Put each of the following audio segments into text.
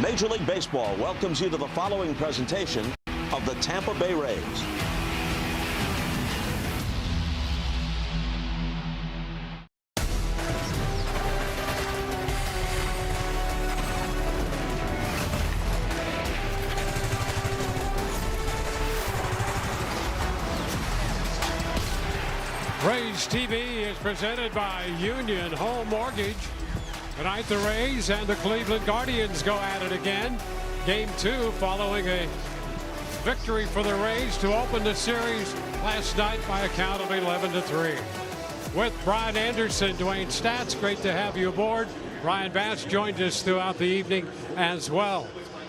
Major League Baseball welcomes you to the following presentation of the Tampa Bay Rays. Rays TV is presented by Union Home Mortgage. Tonight the Rays and the Cleveland Guardians go at it again. Game 2 following a victory for the Rays to open the series last night by a count of 11-3. With Brian Anderson, Dwayne Stats, great to have you aboard. Ryan Bass joined us throughout the evening as well.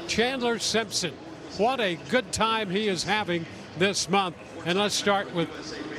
Chandler Simpson, what a good time he is having this month. And let's start with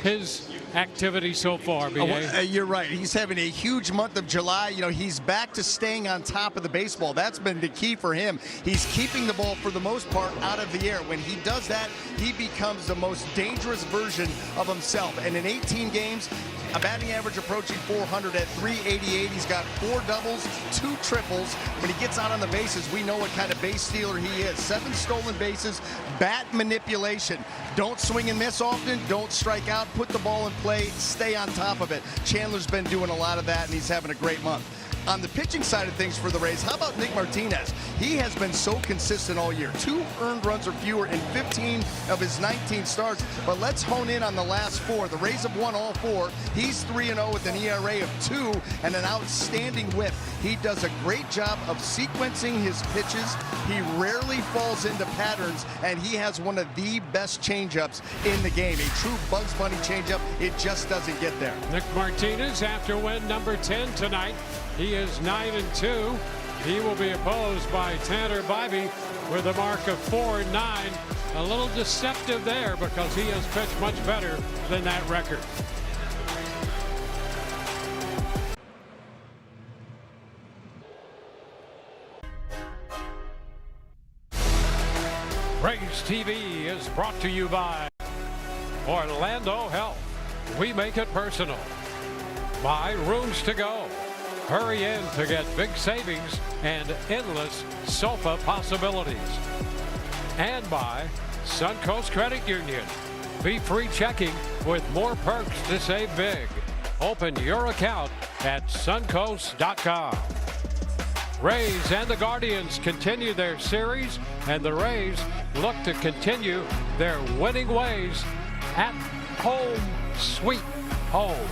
his activity so far, B.A. You're right. He's having a huge month of July. You know, he's back to staying on top of the baseball. That's been the key for him. He's keeping the ball, for the most part, out of the air. When he does that, he becomes the most dangerous version of himself. And in 18 games, a batting average approaching 400 at 388. He's got 4 doubles, 2 triples. When he gets out on the bases, we know what kind of base stealer he is. 7 stolen bases, bat manipulation. Don't swing and miss often. Don't strike out. Put the ball in play. Stay on top of it. Chandler's been doing a lot of that, and he's having a great month. On the pitching side of things for the Rays, how about Nick Martinez? He has been so consistent all year. 2 earned runs or fewer in 15 of his 19 starts. But let's hone in on the last 4. The Rays have won all 4. He's 3-0 with an ERA of 2 and an outstanding whip. He does a great job of sequencing his pitches. He rarely falls into patterns, and he has one of the best changeups in the game. A true Bugs Bunny changeup. It just doesn't get there. Nick Martinez after win number 10 tonight. He is 9-2. He will be opposed by Tanner Bybee with a mark of 4-9. A little deceptive there because he has pitched much better than that record. Rays TV is brought to you by Orlando Health. We make it personal. By Rooms to Go. Hurry in to get big savings and endless sofa possibilities. And by Suncoast Credit Union. Be free checking with more perks to save big. Open your account at suncoast.com. Rays and the Guardians continue their series, and the Rays look to continue their winning ways at home, sweet home.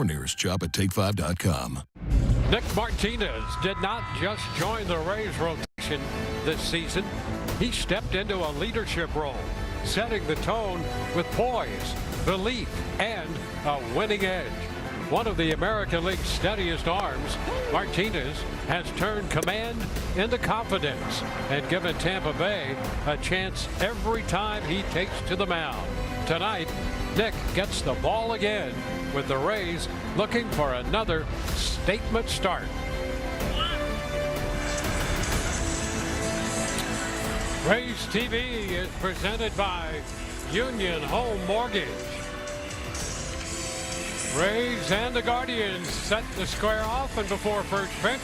or nearest shop at take5.com. Nick Martinez did not just join the Rays rotation this season. He stepped into a leadership role, setting the tone with poise, belief, and a winning edge. One of the American League's steadiest arms, Martinez has turned command into confidence and given Tampa Bay a chance every time he takes to the mound. Tonight, Nick gets the ball again with the Rays looking for another statement start. Rays TV is presented by Union Home Mortgage. Rays and the Guardians set the square off, and before first pitch,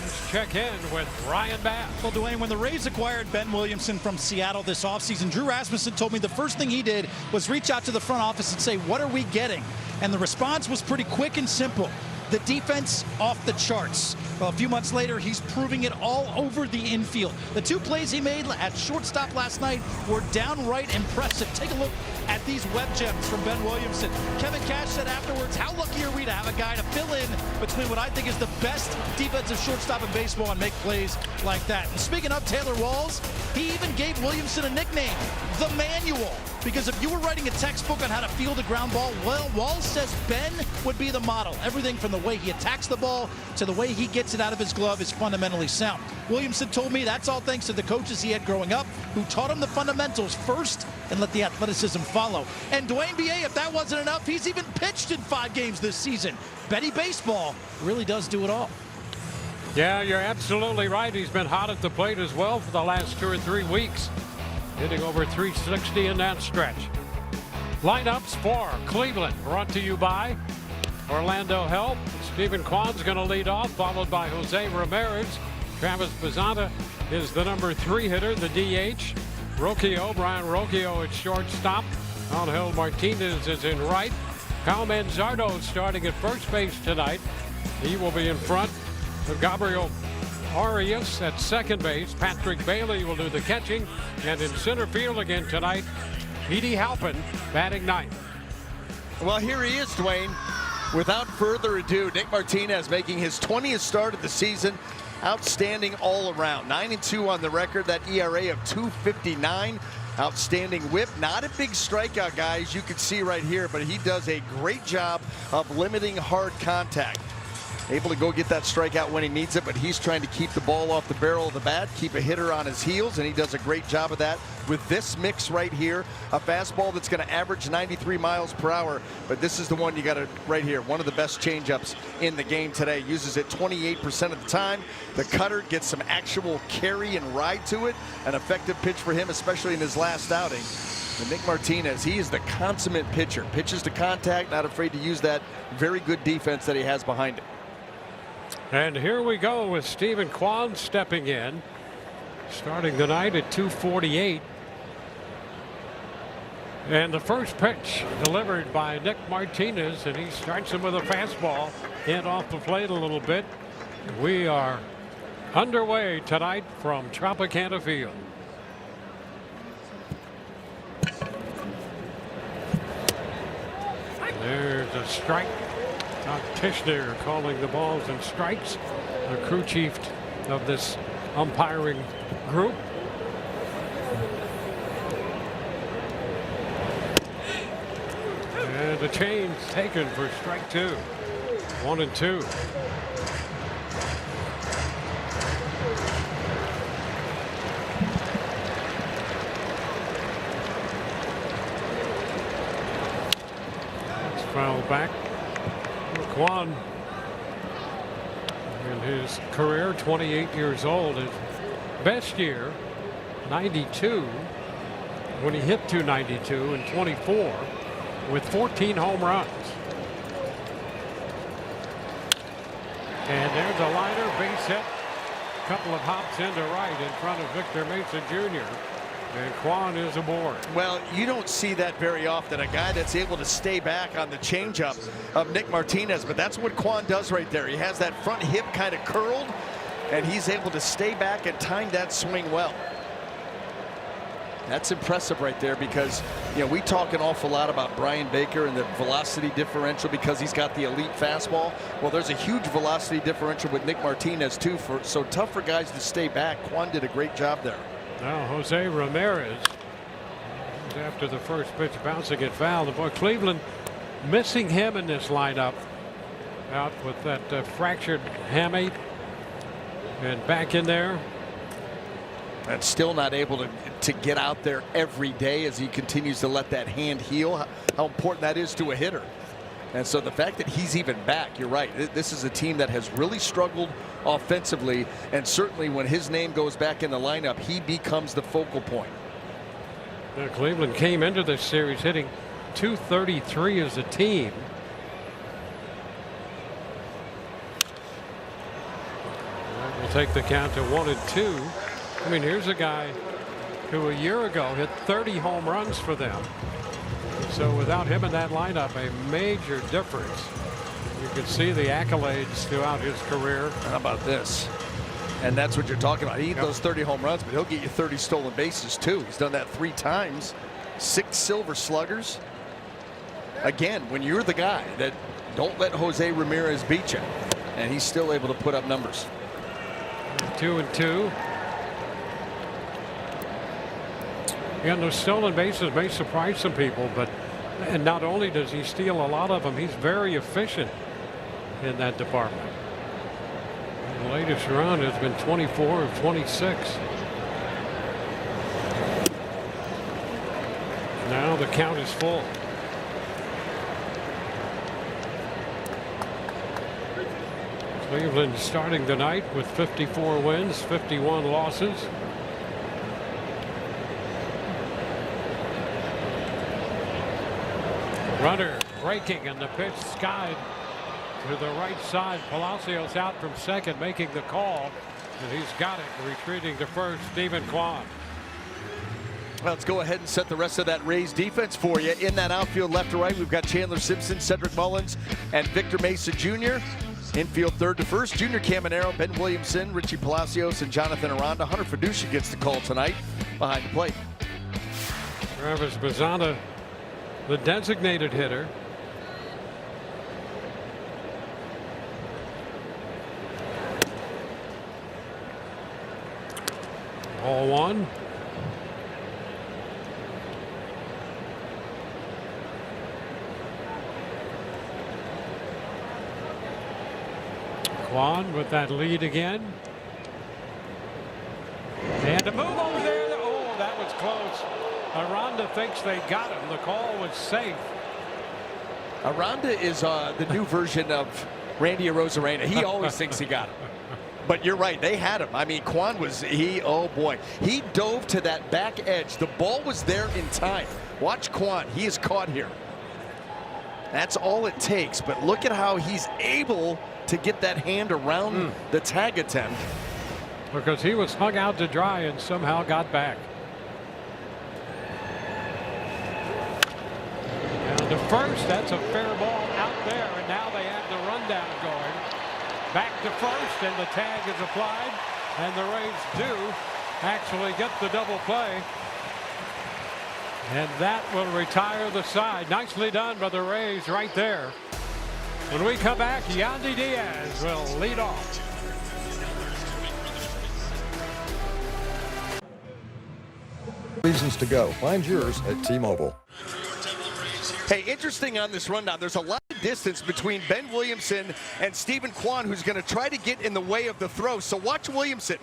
let's check in with Ryan Bass. Well, Dwayne, when the Rays acquired Ben Williamson from Seattle this offseason, Drew Rasmussen told me the first thing he did was reach out to the front office and say, what are we getting? And the response was pretty quick and simple. The defense off the charts. Well, a few months later, he's proving it all over the infield. The two plays he made at shortstop last night were downright impressive. Take a look at these web gems from Ben Williamson. Kevin Cash said afterwards, how lucky are we to have a guy to fill in between what I think is the best defensive shortstop in baseball and make plays like that. And speaking of Taylor Walls, he even gave Williamson a nickname, the Manual. Because if you were writing a textbook on how to field a ground ball, well, Walls says Ben would be the model. Everything from the way he attacks the ball to the way he gets it out of his glove is fundamentally sound. Williamson told me that's all thanks to the coaches he had growing up who taught him the fundamentals first and let the athleticism follow. And Dwayne B.A., if that wasn't enough, he's even pitched in 5 games this season. Betty Baseball really does do it all. Yeah, you're absolutely right. He's been hot at the plate as well for the last 2 or 3 weeks, hitting over 360 in that stretch. Lineups for Cleveland brought to you by Orlando Health. Stephen Kwan's going to lead off, followed by Jose Ramirez. Travis Bazzana is the number 3 hitter, the DH. Brian Rocchio at shortstop. Angel Martinez is in right. Kyle Manzardo starting at first base tonight. He will be in front of Gabriel Arias at second base. Patrick Bailey will do the catching. And in center field again tonight, Petey Halpin batting ninth. Well, here he is, Dwayne. Without further ado, Nick Martinez making his 20th start of the season. Outstanding all around. 9-2 on the record. That ERA of 2.59. Outstanding whip. Not a big strikeout guy, as you can see right here, but he does a great job of limiting hard contact. Able to go get that strikeout when he needs it, but he's trying to keep the ball off the barrel of the bat, keep a hitter on his heels, and he does a great job of that with this mix right here. A fastball that's going to average 93 miles per hour, but this is the one you got to right here. One of the best changeups in the game today. Uses it 28% of the time. The cutter gets some actual carry and ride to it. An effective pitch for him, especially in his last outing. And Nick Martinez, he is the consummate pitcher. Pitches to contact, not afraid to use that very good defense that he has behind him. And here we go with Stephen Kwan stepping in, starting the night at 2:48. And the first pitch delivered by Nick Martinez, and he starts him with a fastball and off the plate a little bit. We are underway tonight from Tropicana Field. There's a strike. Todd Tishner calling the balls and strikes, the crew chief of this umpiring group. And the change taken for strike 2. 1-2. That's fouled back. Kwan, in his career, 28 years old, his best year, 92, when he hit 292 and 24 with 14 home runs. And there's a liner, base hit, couple of hops into right in front of Victor Mesa Jr. And Kwan is aboard. Well, you don't see that very often, a guy that's able to stay back on the changeup of Nick Martinez, but that's what Kwan does right there. He has that front hip kind of curled, and he's able to stay back and time that swing well. That's impressive right there, because we talk an awful lot about Brian Baker and the velocity differential because he's got the elite fastball. Well, there's a huge velocity differential with Nick Martinez too, so tough for guys to stay back. Quan did a great job there. Now Jose Ramirez, after the first pitch, bouncing it foul. The boy Cleveland missing him in this lineup, out with that fractured hammy, and back in there. And still not able to get out there every day as he continues to let that hand heal. How important that is to a hitter. And so the fact that he's even back, you're right. This is a team that has really struggled offensively, and certainly when his name goes back in the lineup, he becomes the focal point. Now, Cleveland came into this series hitting .233 as a team. That will take the count to 1-2. I mean, here's a guy who a year ago hit 30 home runs for them. So without him in that lineup, a major difference. You can see the accolades throughout his career. How about this? And that's what you're talking about. He hit those 30 home runs, but he'll get you 30 stolen bases too. He's done that 3 times. 6 silver sluggers. Again, when you're the guy that don't let Jose Ramirez beat you, and he's still able to put up numbers. 2-2. And those stolen bases may surprise some people, but and not only does he steal a lot of them, he's very efficient in that department. The latest run has been 24 of 26. Now the count is full. Cleveland starting tonight with 54 wins, 51 losses. Runner breaking, and the pitch skied to the right side. Palacios out from second, making the call, and he's got it. Retreating to first, Stephen Kwan. Well, let's go ahead and set the rest of that Rays defense for you. In that outfield, left to right, we've got Chandler Simpson, Cedric Mullins, and Victor Mesa Jr. Infield third to first, Junior Caminero, Ben Williamson, Richie Palacios, and Jonathan Aranda. Hunter Fiducia gets the call tonight behind the plate. Travis Bazzana, the designated hitter. Ball one. Kwan with that lead again. And a move over there. Oh, that was close. Aranda thinks they got him. The call was safe. Aranda is the new version of Randy Arozarena. He always thinks he got him. But you're right, they had him. I mean, Kwan was, oh boy. He dove to that back edge. The ball was there in time. Watch Kwan, he is caught here. That's all it takes, but look at how he's able to get that hand around the tag attempt. Because he was hung out to dry and somehow got back. Down to first, that's a fair ball out there, and now they have the rundown going. Back to first, and the tag is applied, and the Rays do actually get the double play. And that will retire the side. Nicely done by the Rays right there. When we come back, Yandy Diaz will lead off. Reasons to go. Find yours at T-Mobile. Hey, interesting on this rundown. There's a lot of distance between Ben Williamson and Stephen Kwan, who's going to try to get in the way of the throw. So watch Williamson.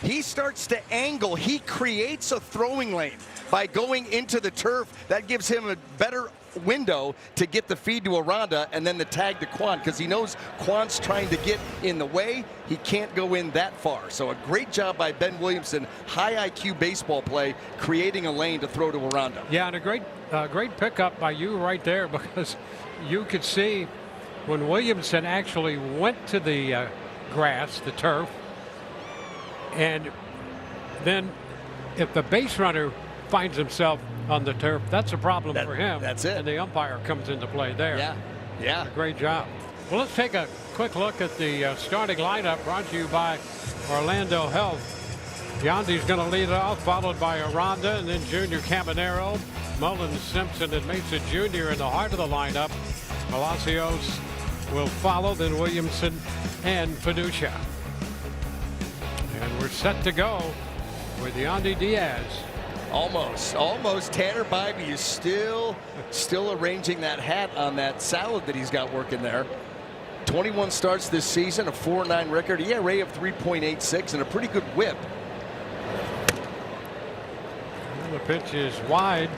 He starts to angle. He creates a throwing lane by going into the turf. That gives him a better window to get the feed to Aranda and then the tag to Kwan, because he knows Kwan's trying to get in the way. He can't go in that far. So a great job by Ben Williamson. High IQ baseball play, creating a lane to throw to Aranda. Yeah, and a great pickup by you right there, because you could see when Williamson actually went to the grass, the turf, and then if the base runner finds himself on the turf, that's a problem for him. That's it. And the umpire comes into play there. Yeah. Great job. Well, let's take a quick look at the starting lineup, brought to you by Orlando Health. Yandy's going to lead it off, followed by Aranda, and then Junior Caminero, Mullins, Simpson, and Mesa Jr. in the heart of the lineup. Palacios will follow, then Williamson and Fiducia. And we're set to go with Yandy Diaz. Almost. Tanner Bybee is still arranging that hat on that salad that he's got working there. 21 starts this season, a 4.9 record, ERA of 3.86, and a pretty good whip. And the pitch is wide.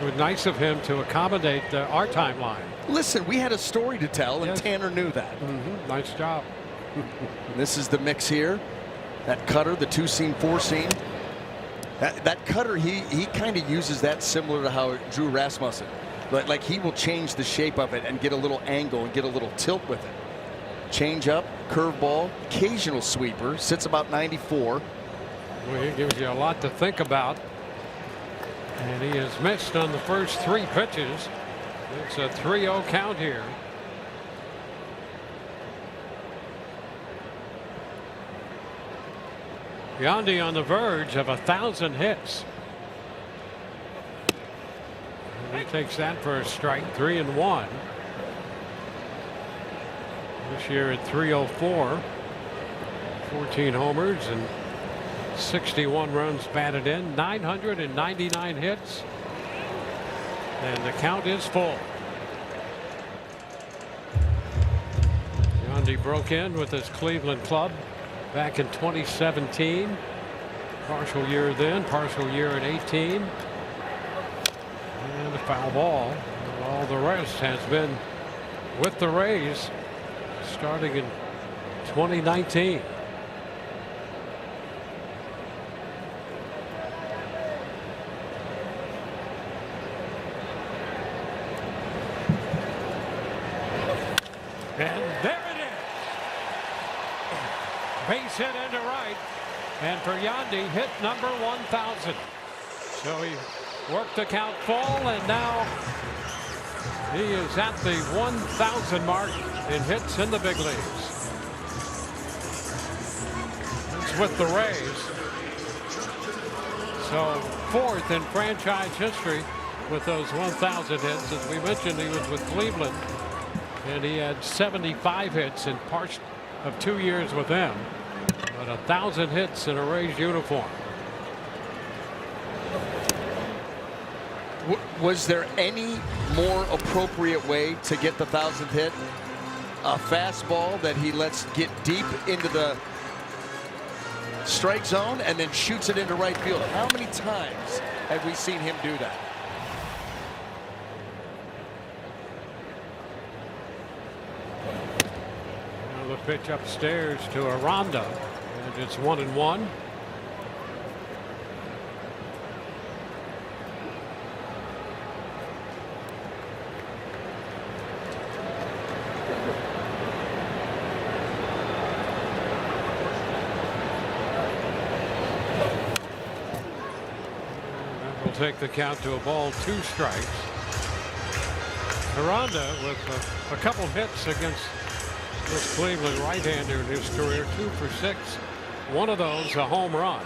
It was nice of him to accommodate our timeline. Listen, we had a story to tell, and yes. Tanner knew that. Nice job. This is the mix here. That cutter, the 2-seam, 4-seam. That cutter, he kind of uses that similar to how Drew Rasmussen. Like he will change the shape of it and get a little angle and get a little tilt with it. Change up, curveball, occasional sweeper, sits about 94. Well, he gives you a lot to think about. And he has missed on the first 3 pitches. It's a 3-0 count here. Yandy on the verge of 1,000 hits. And he takes that for a strike, 3-1. This year at 304. 14 homers and 61 runs batted in, 999 hits. And the count is full. Yandy broke in with his Cleveland club back in 2017. Partial year then, partial year in 18. And a foul ball. All the rest has been with the Rays starting in 2019. And there it is. Base hit into right. And for Yandy, hit number 1,000. So he worked the count full, and now he is at the 1,000 mark in hits in the big leagues. It's with the Rays. So 4th in franchise history with those 1,000 hits. As we mentioned, he was with Cleveland, and he had 75 hits in parts of 2 years with them. But 1,000 hits in a Rays uniform. Was there any more appropriate way to get the 1,000th hit? A fastball that he lets get deep into the strike zone and then shoots it into right field. How many times have we seen him do that? Now the pitch upstairs to Aranda, and it's 1-1. Take the count to a ball, 2 strikes. Aranda with a couple hits against this Cleveland right-hander in his career, 2 for 6. One of those a home run.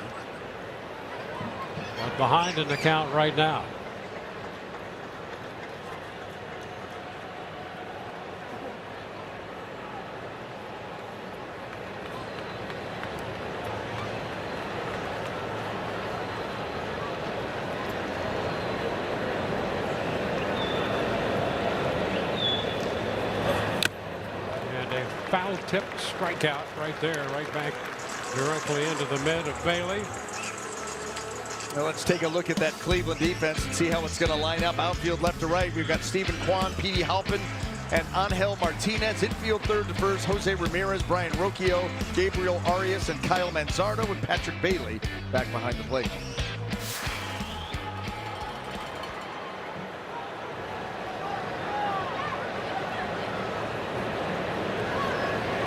But behind in the count right now. Foul-tipped strikeout right there, right back directly into the mid of Bailey. Now let's take a look at that Cleveland defense and see how it's going to line up. Outfield left to right, we've got Stephen Kwan, Petey Halpin, and Angel Martinez. Infield third to first, Jose Ramirez, Brian Rocchio, Gabriel Arias, and Kyle Manzardo, with Patrick Bailey back behind the plate.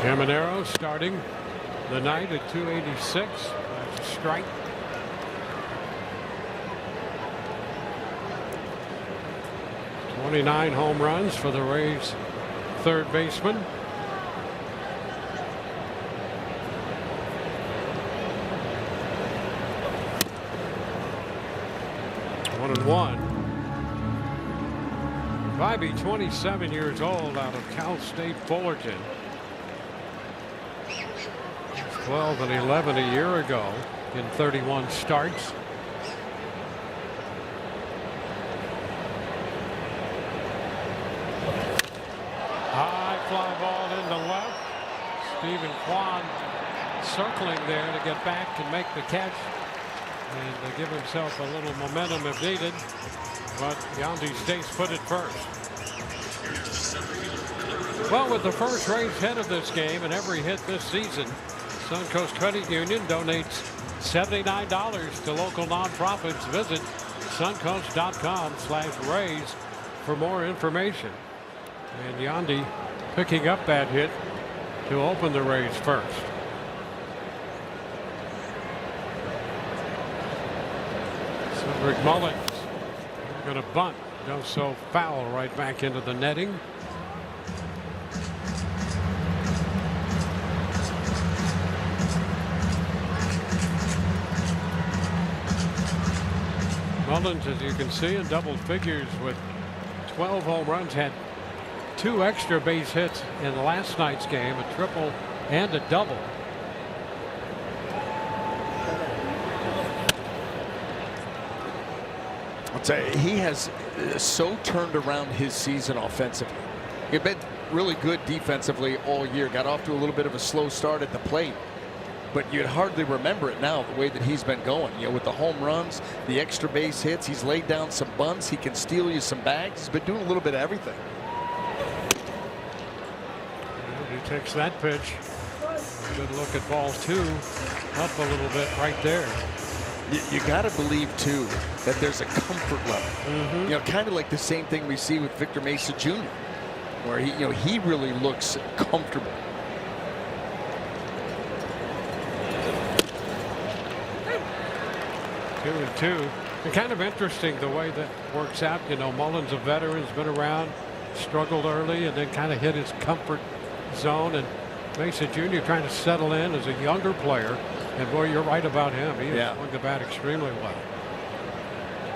Caminero starting the night at 286. That's a strike. '29 home runs for the Rays third baseman. 31. Bobby, 27 years old, out of Cal State Fullerton. 12 and 11 a year ago in 31 starts. High fly ball into left. Stephen Kwan circling there to get back and make the catch and to give himself a little momentum if needed. But Yandy States put it first. Well, with the first Rays hit of this game and every hit this season, Suncoast Credit Union donates $79 to local nonprofits. Visit suncoast.com/Rays for more information. And Yandy picking up that hit to open the Rays first. Cedric Mullins going to bunt. Goes so foul right back into the netting. Mullins, as you can see, in double figures with 12 home runs, had 2 extra base hits in last night's game, a triple and a double. I'll tell you, he has so turned around his season offensively. He's been really good defensively all year. Got off to a little bit of a slow start at the plate, but you'd hardly remember it now the way that he's been going. You know, with the home runs, the extra base hits, he's laid down some bunts. He can steal you some bags. He's been doing a little bit of everything. And he takes that pitch. A good look at ball 2. Up a little bit right there. You got to believe too that there's a comfort level. You know, kind of like the same thing we see with Victor Mesa Jr., where he really looks comfortable. Two and two. And kind of interesting the way that works out. You know, Mullins, a veteran, has been around, struggled early, and then kind of hit his comfort zone. And Mesa Jr. trying to settle in as a younger player. And boy, you're right about him. He has swung the bat extremely well.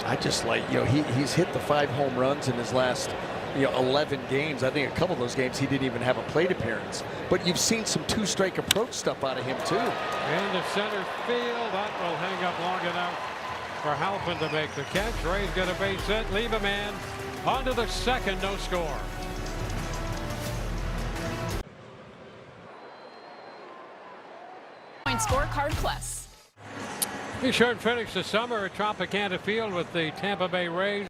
I just like, he's hit the 5 home runs in his last 11 games. I think a couple of those games he didn't even have a plate appearance. But you've seen some 2-strike approach stuff out of him too. And the center field, that will hang up long enough for Halpin to make the catch. Ray's got a base hit. Leave a man on to the second. No score. Scorecard Plus. Be sure and finish the summer at Tropicana Field with the Tampa Bay Rays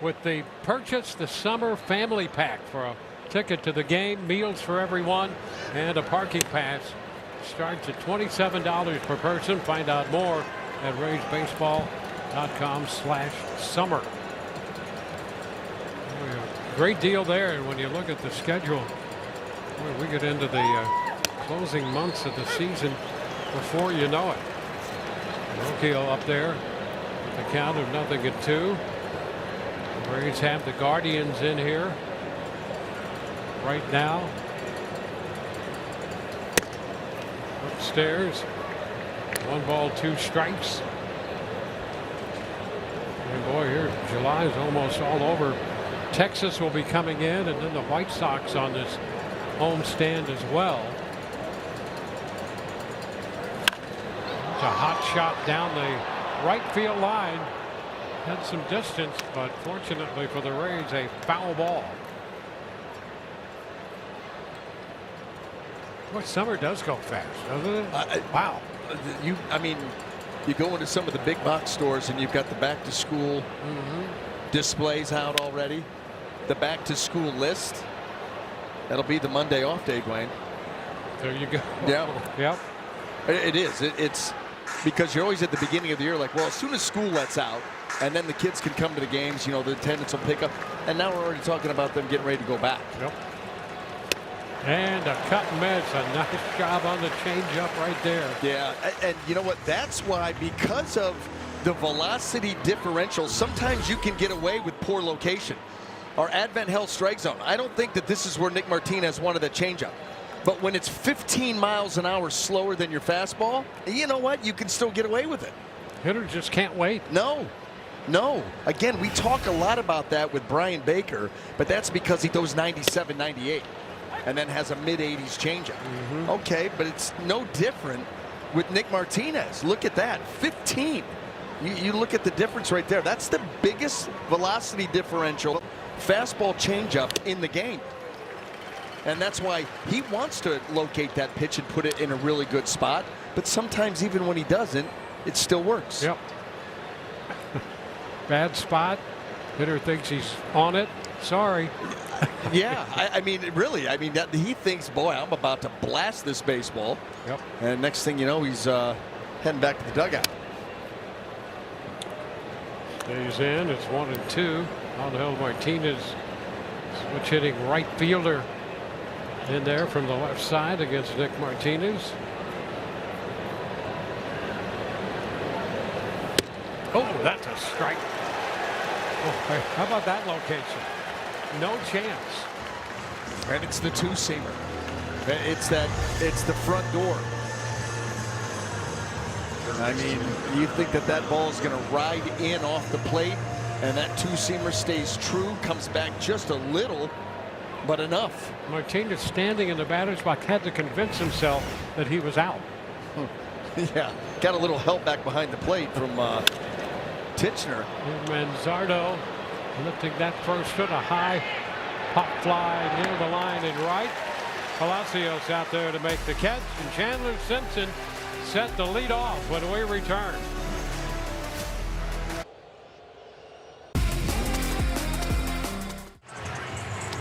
with the Purchase the Summer Family Pack for a ticket to the game, meals for everyone, and a parking pass. Starts at $27 per person. Find out more at RaysBaseball.com/summer. Great deal there. And when you look at the schedule, boy, we get into the closing months of the season before you know it. Rocchio up there with the count of 0-2. The Rays have the Guardians in here right now. Upstairs, 1 ball, 2 strikes. And boy, here July is almost all over. Texas will be coming in, and then the White Sox on this homestand as well. It's a hot shot down the right field line. Had some distance, but fortunately for the Rays, a foul ball. Boy, summer does go fast, doesn't it? Wow. You go into some of the big box stores and you've got the back to school displays out already. The back to school list. That'll be the Monday off day, Dwayne. There you go. Yeah. Yep. It is. It's because you're always at the beginning of the year like, well, as soon as school lets out and then the kids can come to the games, the attendance will pick up. And now we're already talking about them getting ready to go back. Yep. And a cut and miss. A nice job on the changeup right there. Yeah. And you know what? That's why, because of the velocity differential, sometimes you can get away with poor location. Our Advent Health strike zone. I don't think that this is where Nick Martinez wanted that changeup. But when it's 15 miles an hour slower than your fastball, you know what? You can still get away with it. Hitters just can't wait. No. No. Again, we talk a lot about that with Brian Baker, but that's because he throws 97, 98, and then has a mid-80s changeup. Okay, but it's no different with Nick Martinez. Look at that, 15. You look at the difference right there. That's the biggest velocity differential, fastball changeup in the game. And that's why he wants to locate that pitch and put it in a really good spot. But sometimes even when he doesn't, it still works. Yep. Bad spot. Hitter thinks he's on it. Sorry. Yeah, I mean, really, I mean, he thinks, boy, I'm about to blast this baseball. Yep. And next thing you know, he's heading back to the dugout. Stays in. It's 1-2. Angel Martinez, switch hitting right fielder in there from the left side against Nick Martinez. Oh, that's a strike. Oh, how about that location? No chance. And it's the two-seamer. It's the front door. I mean, you think that ball is going to ride in off the plate, and that two-seamer stays true, comes back just a little, but enough. Martinez standing in the batter's box had to convince himself that he was out. Yeah, got a little help back behind the plate from Titchener. Manzardo lifting that first foot, a high pop fly near the line and right. Palacios out there to make the catch, and Chandler Simpson set the lead off when we return.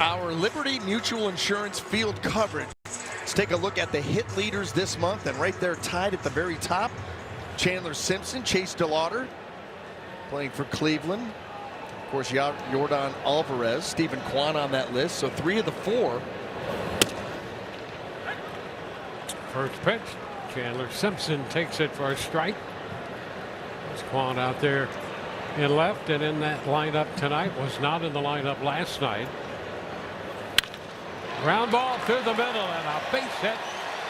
Our Liberty Mutual Insurance field coverage. Let's take a look at the hit leaders this month, and right there tied at the very top, Chandler Simpson, Chase DeLauder playing for Cleveland. Of course, Yordan Alvarez, Stephen Kwan on that list. So 3 of the 4. First pitch, Chandler Simpson takes it for a strike. There's Kwan out there in left, and in that lineup tonight, was not in the lineup last night. Ground ball through the middle, and a base hit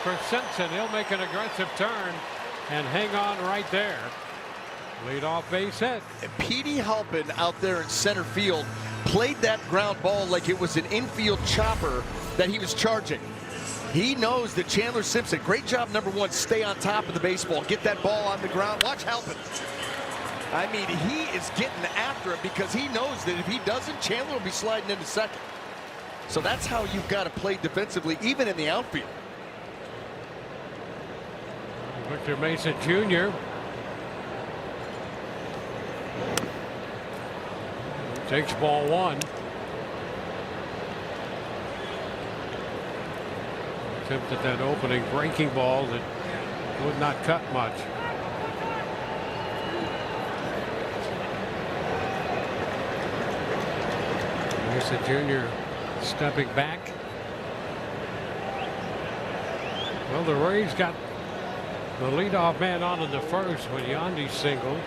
for Simpson. He'll make an aggressive turn and hang on right there. Leadoff base hit. Petey Halpin out there in center field played that ground ball like it was an infield chopper that he was charging. He knows that Chandler Simpson, great job number 1, stay on top of the baseball, get that ball on the ground. Watch Halpin. I mean, he is getting after it because he knows that if he doesn't, Chandler will be sliding into second. So that's how you've got to play defensively, even in the outfield. Victor Mesa Jr. takes ball 1. Attempted that opening breaking ball that would not cut much. Mesa Jr. stepping back. Well, the Rays got the leadoff man on in the first when Yandy singled.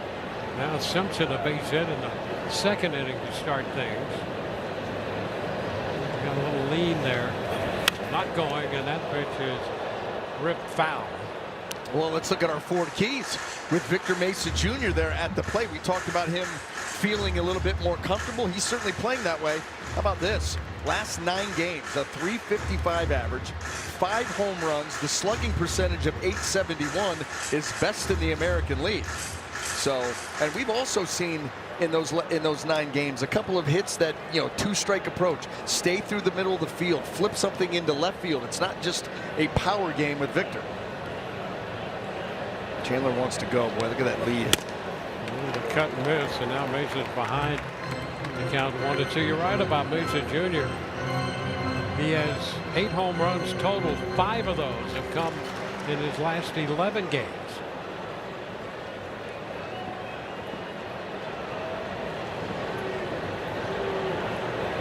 Now Simpson a base hit in the second inning to start things. Got a little lean there. Not going, and that pitch is ripped foul. Well, let's look at our Ford Keys with Victor Mesa Jr. there at the plate. We talked about him feeling a little bit more comfortable. He's certainly playing that way. How about this? Last 9 games, a .355 average, 5 home runs. The slugging percentage of .871 is best in the American League. So, and we've also seen in those 9 games a couple of hits that, you know, 2-strike approach, stay through the middle of the field, flip something into left field. It's not just a power game with Victor. Chandler wants to go. Boy, look at that lead. The cut and miss, and now Mesa's behind. The count 1-2. You're right about Mesa Jr. He has 8 home runs total. 5 of those have come in his last 11 games.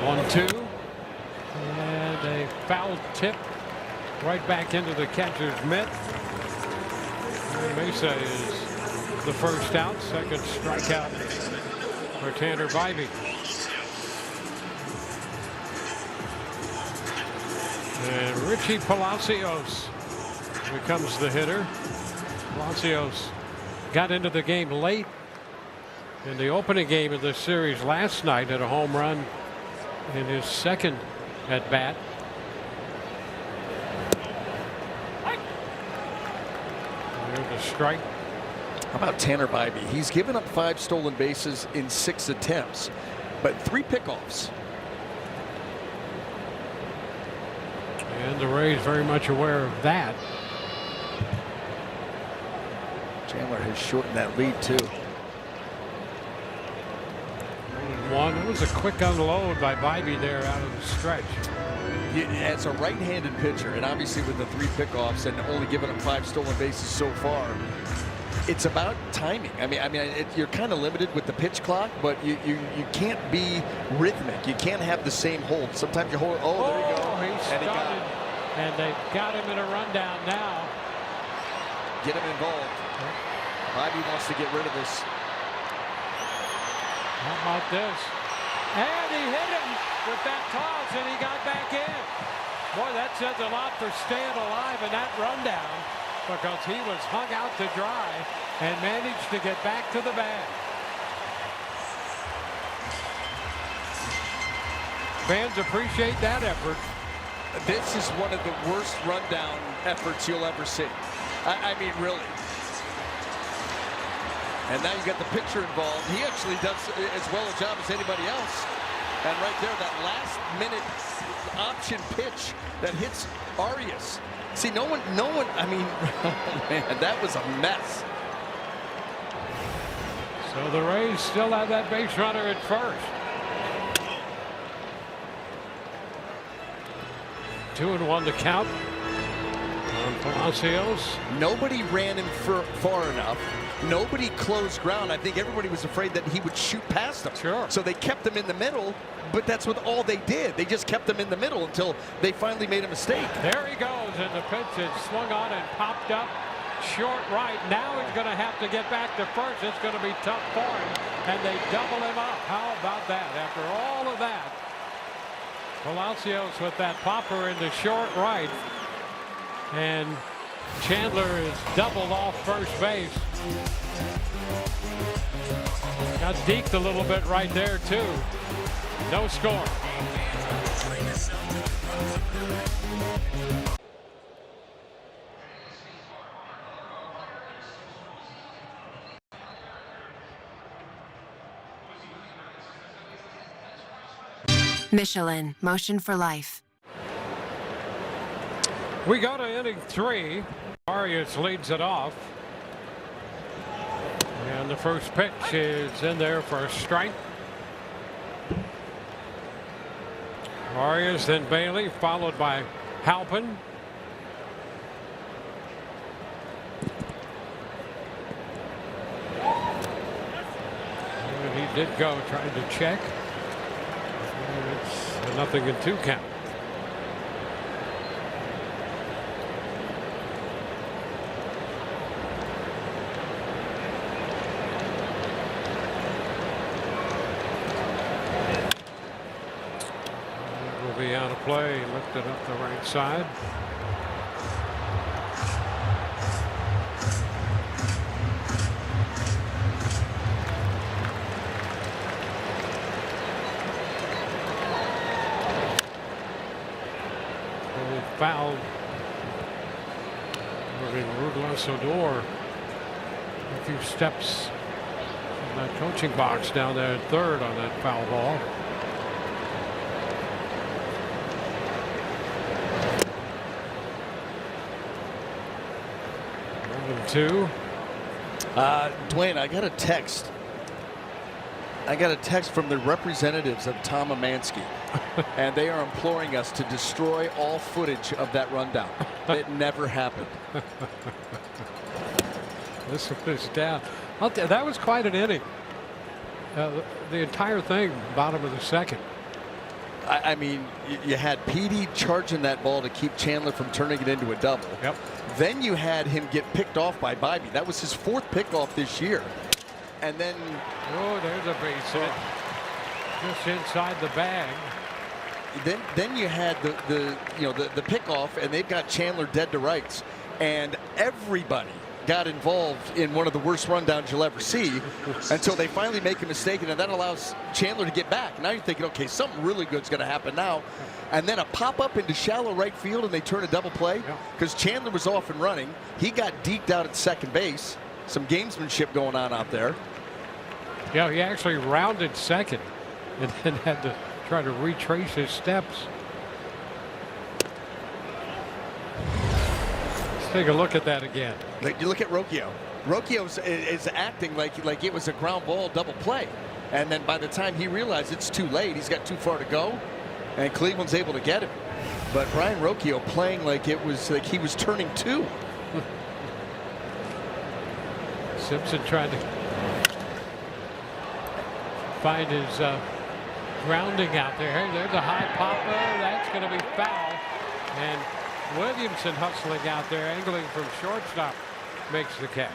1-2, and a foul tip right back into the catcher's mitt. And Mesa is the first out. Second strikeout for Tanner Bybee. And Richie Palacios becomes the hitter. Palacios got into the game late In the opening game of this series last night, hit a home run in his second at bat. There's a strike. How about Tanner Bybee? He's given up 5 stolen bases in 6 attempts, but 3 pickoffs. And the Rays very much aware of that. Chandler has shortened that lead too. 1. It was a quick unload by Bybee there out of the stretch. As a right-handed pitcher, and obviously with the 3 pickoffs and only giving up 5 stolen bases so far, it's about timing. I mean, you're kind of limited with the pitch clock, but you can't be rhythmic. You can't have the same hold. Sometimes you hold. Oh, there you go. He started, and they've got him in a rundown now. Get him involved. Bybee wants to get rid of this. How about this? And he hit him with that toss, and he got back in. Boy, that says a lot for staying alive in that rundown, because he was hung out to dry and managed to get back to the bag. Fans appreciate that effort. This is one of the worst rundown efforts you'll ever see. I mean, really. And now you got the pitcher involved. He actually does as well a job as anybody else. And right there, that last-minute option pitch that hits Arias. See, no one, I mean, oh man, that was a mess. So the Rays still have that base runner at first. 2-1 to count on Palacios. Nobody ran him far enough. Nobody closed ground. I think everybody was afraid that he would shoot past them. Sure. So they kept him in the middle, but that's what all they did. They just kept him in the middle until they finally made a mistake. There he goes, and the pitch is swung on and popped up short right. Now he's going to have to get back to first. It's going to be tough for him, and they double him up. How about that? After all of that, Palacios with that popper in the short right, and Chandler is doubled off first base. Got deked a little bit right there too. No score. Michelin, motion for life. We go to inning 3. Arias leads it off. And the first pitch is in there for a strike. Arias, then Bailey, followed by Halpin. And he did go trying to check. And it's a 0-2 count. Be out of play, lifted up the right side. Foul. Odor a few steps in that coaching box down there at third on that foul ball. 1-2. Dwayne, I got a text. I got a text from the representatives of Tom Amansky, and they are imploring us to destroy all footage of that rundown. It never happened. This was down. That was quite an inning. The entire thing, bottom of the second. I mean, you had Petey charging that ball to keep Chandler from turning it into a double. Yep. Then you had him get picked off by Bybee. That was his 4th pickoff this year. And then, oh, there's a base hit, just inside the bag. Then you had the pickoff, and they've got Chandler dead to rights, and everybody got involved in one of the worst rundowns you'll ever see until they finally make a mistake, and that allows Chandler to get back. Now you're thinking, okay, something really good's going to happen now. And then a pop-up into shallow right field, and they turn a double play because Chandler was off and running. He got deked out at second base. Some gamesmanship going on out there. Yeah, he actually rounded second and then had to try to retrace his steps. Let's take a look at that again. You look at Rocchio. Rocchio is acting like it was a ground ball double play. And then by the time he realized it's too late, he's got too far to go, and Cleveland's able to get him. But Brian Rocchio playing like it was like he was turning two. Simpson trying to find his grounding out there. Hey, there's a high popper. That's going to be foul. And Williamson hustling out there, angling from shortstop, makes the catch.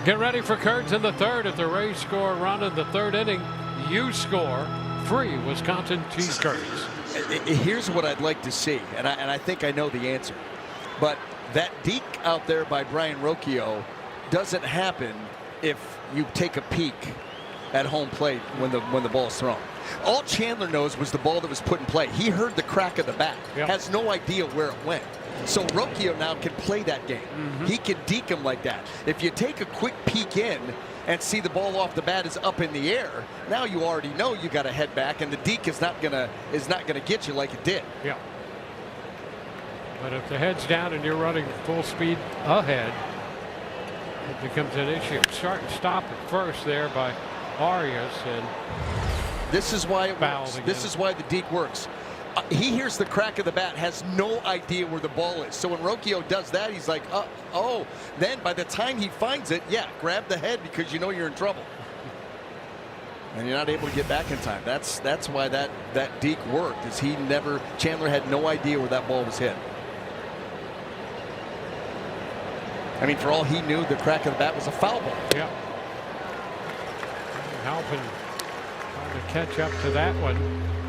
Get ready for Kurtz in the third. If the Rays score a run in the third inning, you score free Wisconsin cheese curds. Here's what I'd like to see, and I think I know the answer. But that deke out there by Brian Rocchio doesn't happen if you take a peek at home plate when the ball's thrown. All Chandler knows was the ball that was put in play. He heard the crack of the bat, has no idea where it went. So Rocchio now can play that game. He can deke him like that. If you take a quick peek in and see the ball off the bat is up in the air, now you already know you got to head back, and the deke is not gonna get you like it did. Yeah. But if the head's down and you're running full speed ahead, it becomes an issue. Start and stop at first there by Arias, and this is why it works. This is why the deke works. He hears the crack of the bat, has no idea where the ball is. So when Rocchio does that, he's like, oh. Then by the time he finds it, grab the head because you know you're in trouble. And you're not able to get back in time. That's why that deke worked, is Chandler had no idea where that ball was hit. I mean, for all he knew, the crack of the bat was a foul ball. Yeah. Halpin trying to catch up to that one.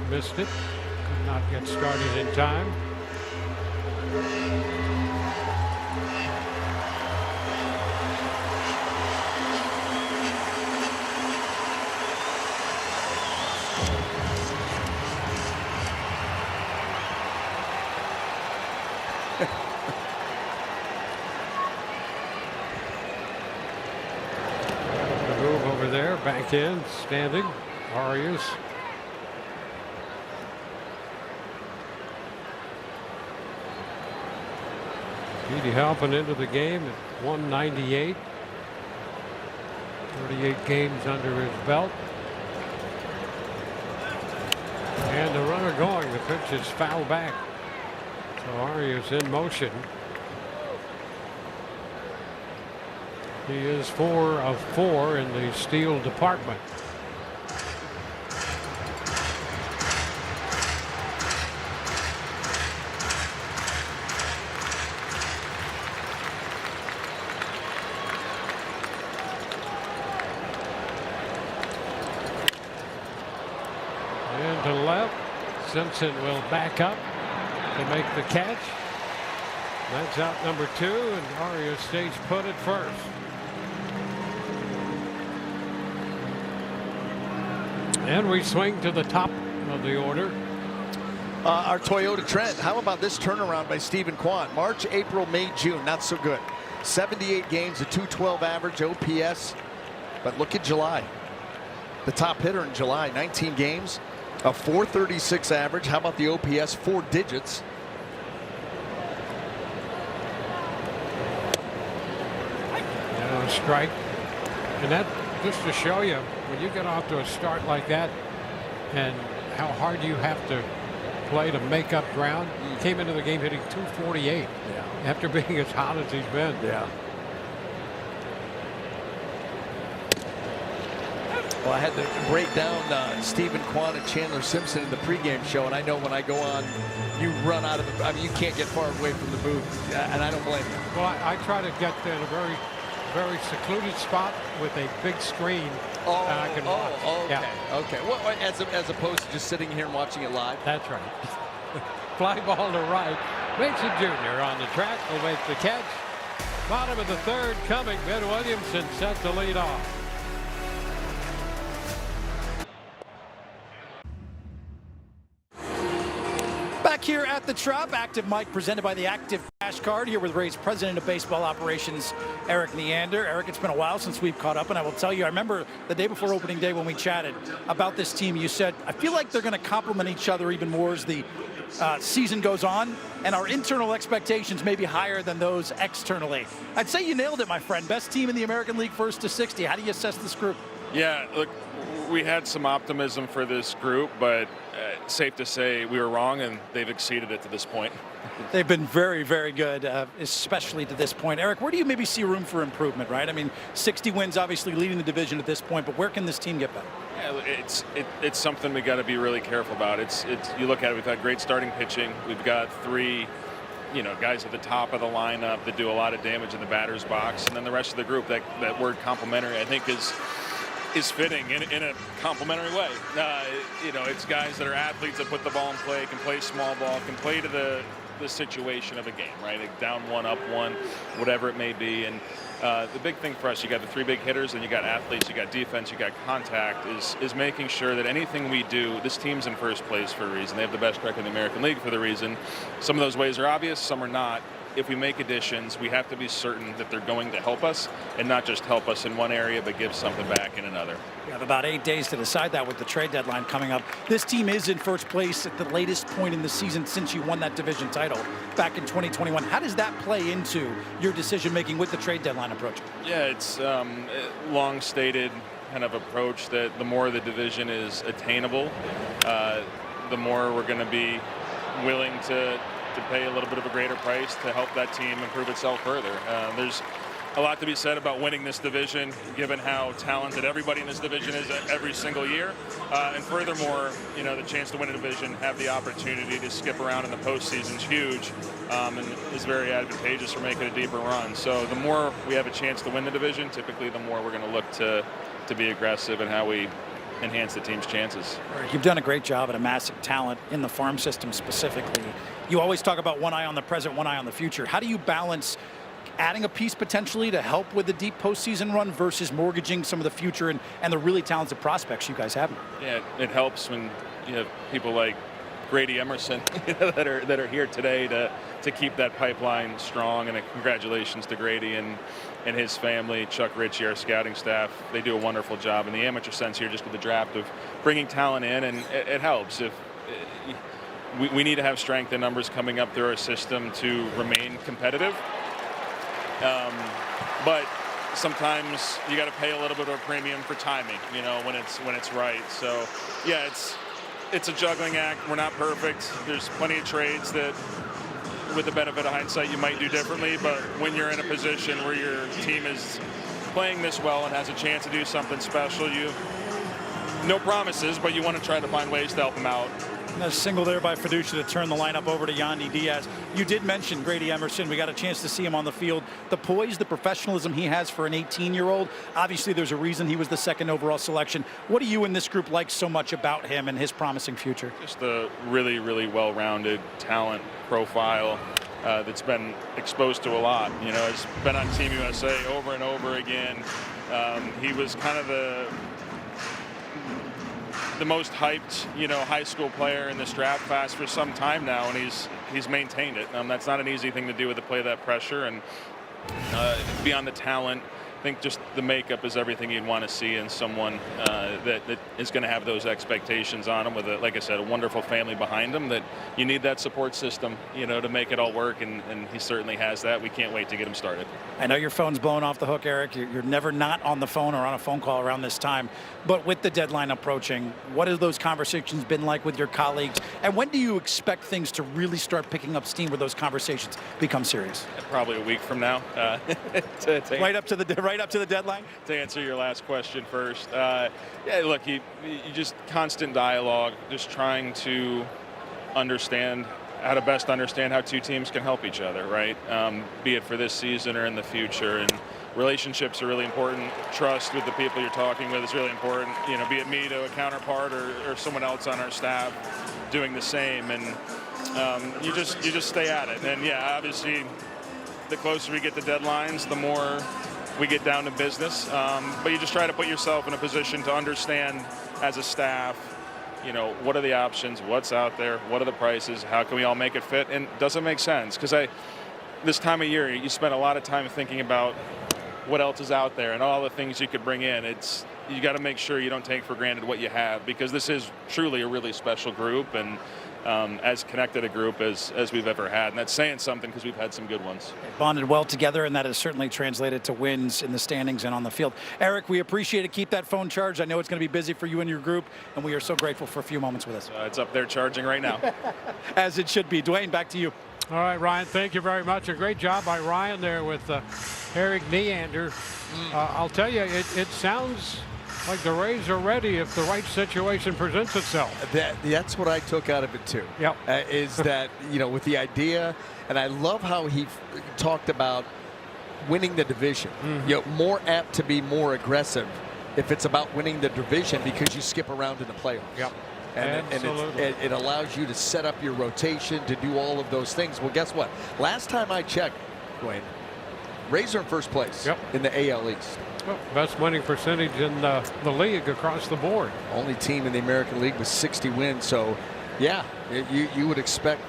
Missed it. Could not get started in time. Back in, standing, Arias. Petey Halpin into the game at 198. 38 games under his belt. And the runner going. The pitch is foul back. So Arias in motion. He is 4 of 4 in the steal department. And to left, Simpson will back up to make the catch. That's out number 2, and Arias stays put at first. And we swing to the top of the order. Our Toyota trend. How about this turnaround by Stephen Kwan? March, April, May, June. Not so good. 78 games, a 212 average OPS. But look at July. The top hitter in July, 19 games, a 436 average. How about the OPS? 4 digits. Strike. And that just to show you, when you get off to a start like that and how hard you have to play to make up ground. He came into the game hitting 248 after being as hot as he's been. Well, I had to break down Stephen Kwan and Chandler Simpson in the pregame show, and I know when I go on, you run out of the, I mean, you can't get far away from the booth, and I don't blame you. Well, I try to get in a very secluded spot with a big screen that I can watch. Okay. Well, as opposed to just sitting here and watching it live. That's right. Fly ball to right, Mason Jr. on the track will make the catch. Bottom of the third coming. Ben Williamson set to lead off. Back here at the Trop, Active Mike presented by the Active Cash Card, here with Ray's President of Baseball Operations, Eric Neander. Eric, it's been a while since we've caught up, and I will tell you, I remember the day before opening day when we chatted about this team, you said, I feel like they're going to complement each other even more as the season goes on, and our internal expectations may be higher than those externally. I'd say you nailed it, my friend. Best team in the American League, first to 60. How do you assess this group? Yeah, look, we had some optimism for this group, but safe to say we were wrong, and they've exceeded it to this point. They've been very, very good, especially to this point. Eric, where do you maybe see room for improvement, right? I mean, 60 wins, obviously leading the division at this point, but where can this team get better? Yeah, it's something we got to be really careful about. It's you look at it, we've had great starting pitching. We've got three, guys at the top of the lineup that do a lot of damage in the batter's box, and then the rest of the group. That word complementary, I think, is fitting in a complimentary way. It's guys that are athletes that put the ball in play, can play small ball, can play to the situation of a game, right? Like down one, up one, whatever it may be. And the big thing for us, you got the three big hitters, and you got athletes, you got defense, you got contact, is making sure that anything we do, this team's in first place for a reason. They have the best record in the American League for the reason. Some of those ways are obvious, some are not. If we make additions, we have to be certain that they're going to help us, and not just help us in one area, but give something back in another. We have about 8 days to decide that with the trade deadline coming up. This team is in first place at the latest point in the season since you won that division title back in 2021. How does that play into your decision-making with the trade deadline approach? Yeah, it's a long-stated kind of approach that the more the division is attainable, the more we're going to be willing to pay a little bit of a greater price to help that team improve itself further. There's a lot to be said about winning this division, given how talented everybody in this division is every single year. And furthermore, the chance to win a division, have the opportunity to skip around in the postseason is huge, and is very advantageous for making a deeper run. So the more we have a chance to win the division, typically the more we're going to look to be aggressive in how we enhance the team's chances. You've done a great job at amassing talent in the farm system specifically. You always talk about one eye on the present, one eye on the future. How do you balance adding a piece potentially to help with the deep postseason run versus mortgaging some of the future and the really talented prospects you guys have? Yeah, it helps when you have people like Grady Emerson that are here today to keep that pipeline strong. And congratulations to Grady and his family, Chuck Ritchie, our scouting staff. They do a wonderful job in the amateur sense here, just with the draft, of bringing talent in, and it helps. If we need to have strength in numbers coming up through our system to remain competitive, but sometimes you got to pay a little bit of a premium for timing, when it's right. So yeah, it's a juggling act. We're not perfect. There's plenty of trades that, with the benefit of hindsight, you might do differently, but when you're in a position where your team is playing this well and has a chance to do something special, no promises, but you want to try to find ways to help them out. A single there by Fiducia to turn the lineup over to Yandy Diaz. You did mention Grady Emerson. We got a chance to see him on the field. The poise, the professionalism he has for an 18-year-old. Obviously, there's a reason he was the second overall selection. What do you in this group like so much about him and his promising future? Just a really, really well-rounded talent profile that's been exposed to a lot. Has been on Team USA over and over again. He was kind of the most hyped, high school player in this draft class for some time now, and he's maintained it. That's not an easy thing to do with to play that pressure, and beyond the talent, I think just the makeup is everything you'd want to see in someone that is going to have those expectations on him with, like I said, a wonderful family behind him, that you need that support system, to make it all work, and he certainly has that. We can't wait to get him started. I know your phone's blown off the hook, Eric. You're never not on the phone or on a phone call around this time, but with the deadline approaching, what have those conversations been like with your colleagues, and when do you expect things to really start picking up steam where those conversations become serious? Probably a week from now. Right up to the deadline? To answer your last question first, yeah, look, you just constant dialogue, just trying to understand how to best understand how two teams can help each other, right? Be it for this season or in the future. And relationships are really important. Trust with the people you're talking with is really important. Be it me to a counterpart or someone else on our staff doing the same. And you just stay at it. And yeah, obviously, the closer we get to deadlines, the more we get down to business. But you just try to put yourself in a position to understand as a staff, what are the options, what's out there, what are the prices, how can we all make it fit, and does it make sense? Because this time of year, you spend a lot of time thinking about what else is out there and all the things you could bring in. You got to make sure you don't take for granted what you have, because this is truly a really special group and as connected a group as we've ever had. And that's saying something, because we've had some good ones. Bonded well together, and that has certainly translated to wins in the standings and on the field. Eric, we appreciate it. Keep that phone charged. I know it's going to be busy for you and your group, and we are so grateful for a few moments with us. It's up there charging right now. As it should be. Dwayne, back to you. All right, Ryan, thank you very much. A great job by Ryan there with Eric Neander. I'll tell you, it sounds like the Rays are ready if the right situation presents itself. That's what I took out of it too. Yep. Is that, with the idea, and I love how he talked about winning the division. More apt to be more aggressive if it's about winning the division, because you skip around in the playoffs. Yep. And it allows you to set up your rotation, to do all of those things. Well, guess what? Last time I checked, Dwayne, Rays are in first place in the AL East. Well, best winning percentage in the league across the board. Only team in the American League with 60 wins. So, yeah, you would expect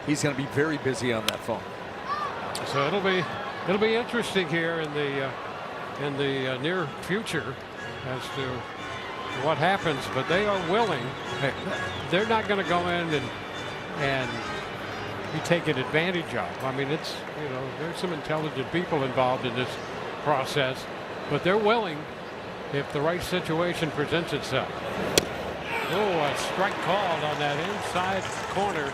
he's going to be very busy on that phone. So it'll be interesting here in the near future as to what happens. But they are willing. They're not going to go in and be taken advantage of. I mean, it's there's some intelligent people involved in this process, but they're willing if the right situation presents itself. Oh, a strike called on that inside corner.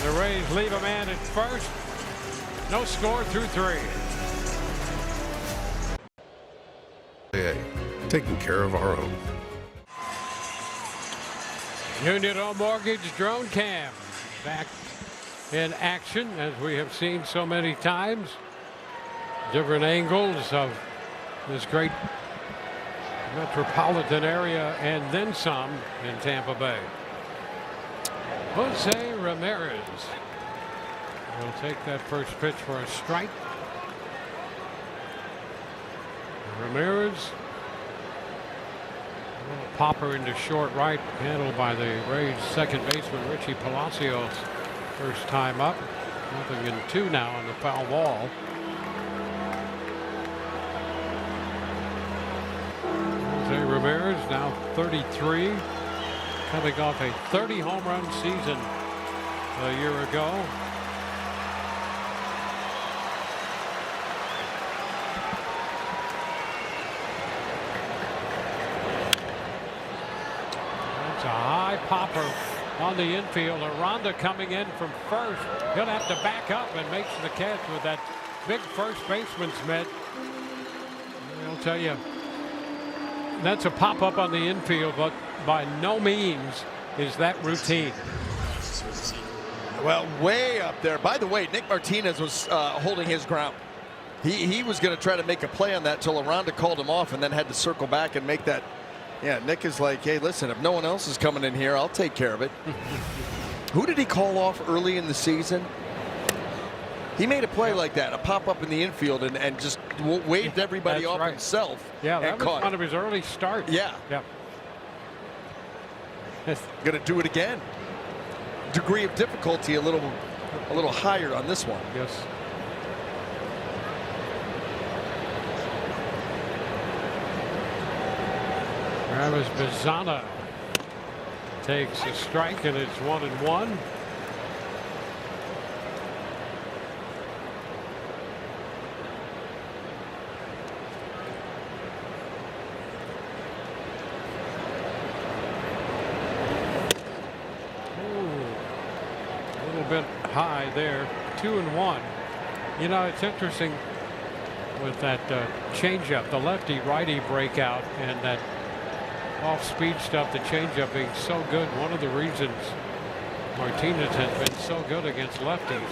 The Rays leave a man at first. No score through 3. Taking care of our own. Union Home Mortgage drone cam back in action, as we have seen so many times. Different angles of this great metropolitan area and then some in Tampa Bay. Jose Ramirez will take that first pitch for a strike. Ramirez, a little popper into short right, handled by the Rays second baseman Richie Palacios. First time up, 0-2 now on the foul ball. Jose Ramirez now 33, coming off a 30 home run season a year ago. That's a high popper on the infield. Aranda coming in from first. He'll have to back up and makes the catch with that big first baseman's mitt. I'll tell you, that's a pop up on the infield, but by no means is that routine. Well, way up there. By the way, Nick Martinez was holding his ground. He was going to try to make a play on that till Aranda called him off, and then had to circle back and make that. Yeah, Nick is like, hey, listen, if no one else is coming in here, I'll take care of it. Who did he call off early in the season? He made a play like that, a pop-up in the infield, and just waved everybody off himself. Yeah, that was caught one of his early starts. Yeah. Going to do it again. Degree of difficulty a little higher on this one. Yes. Travis Bazzana takes a strike, and it's 1-1. A little bit high there. 2-1. You know, it's interesting with that changeup, the lefty-righty breakout, and that off-speed stuff, the changeup being so good. One of the reasons Martinez has been so good against lefties.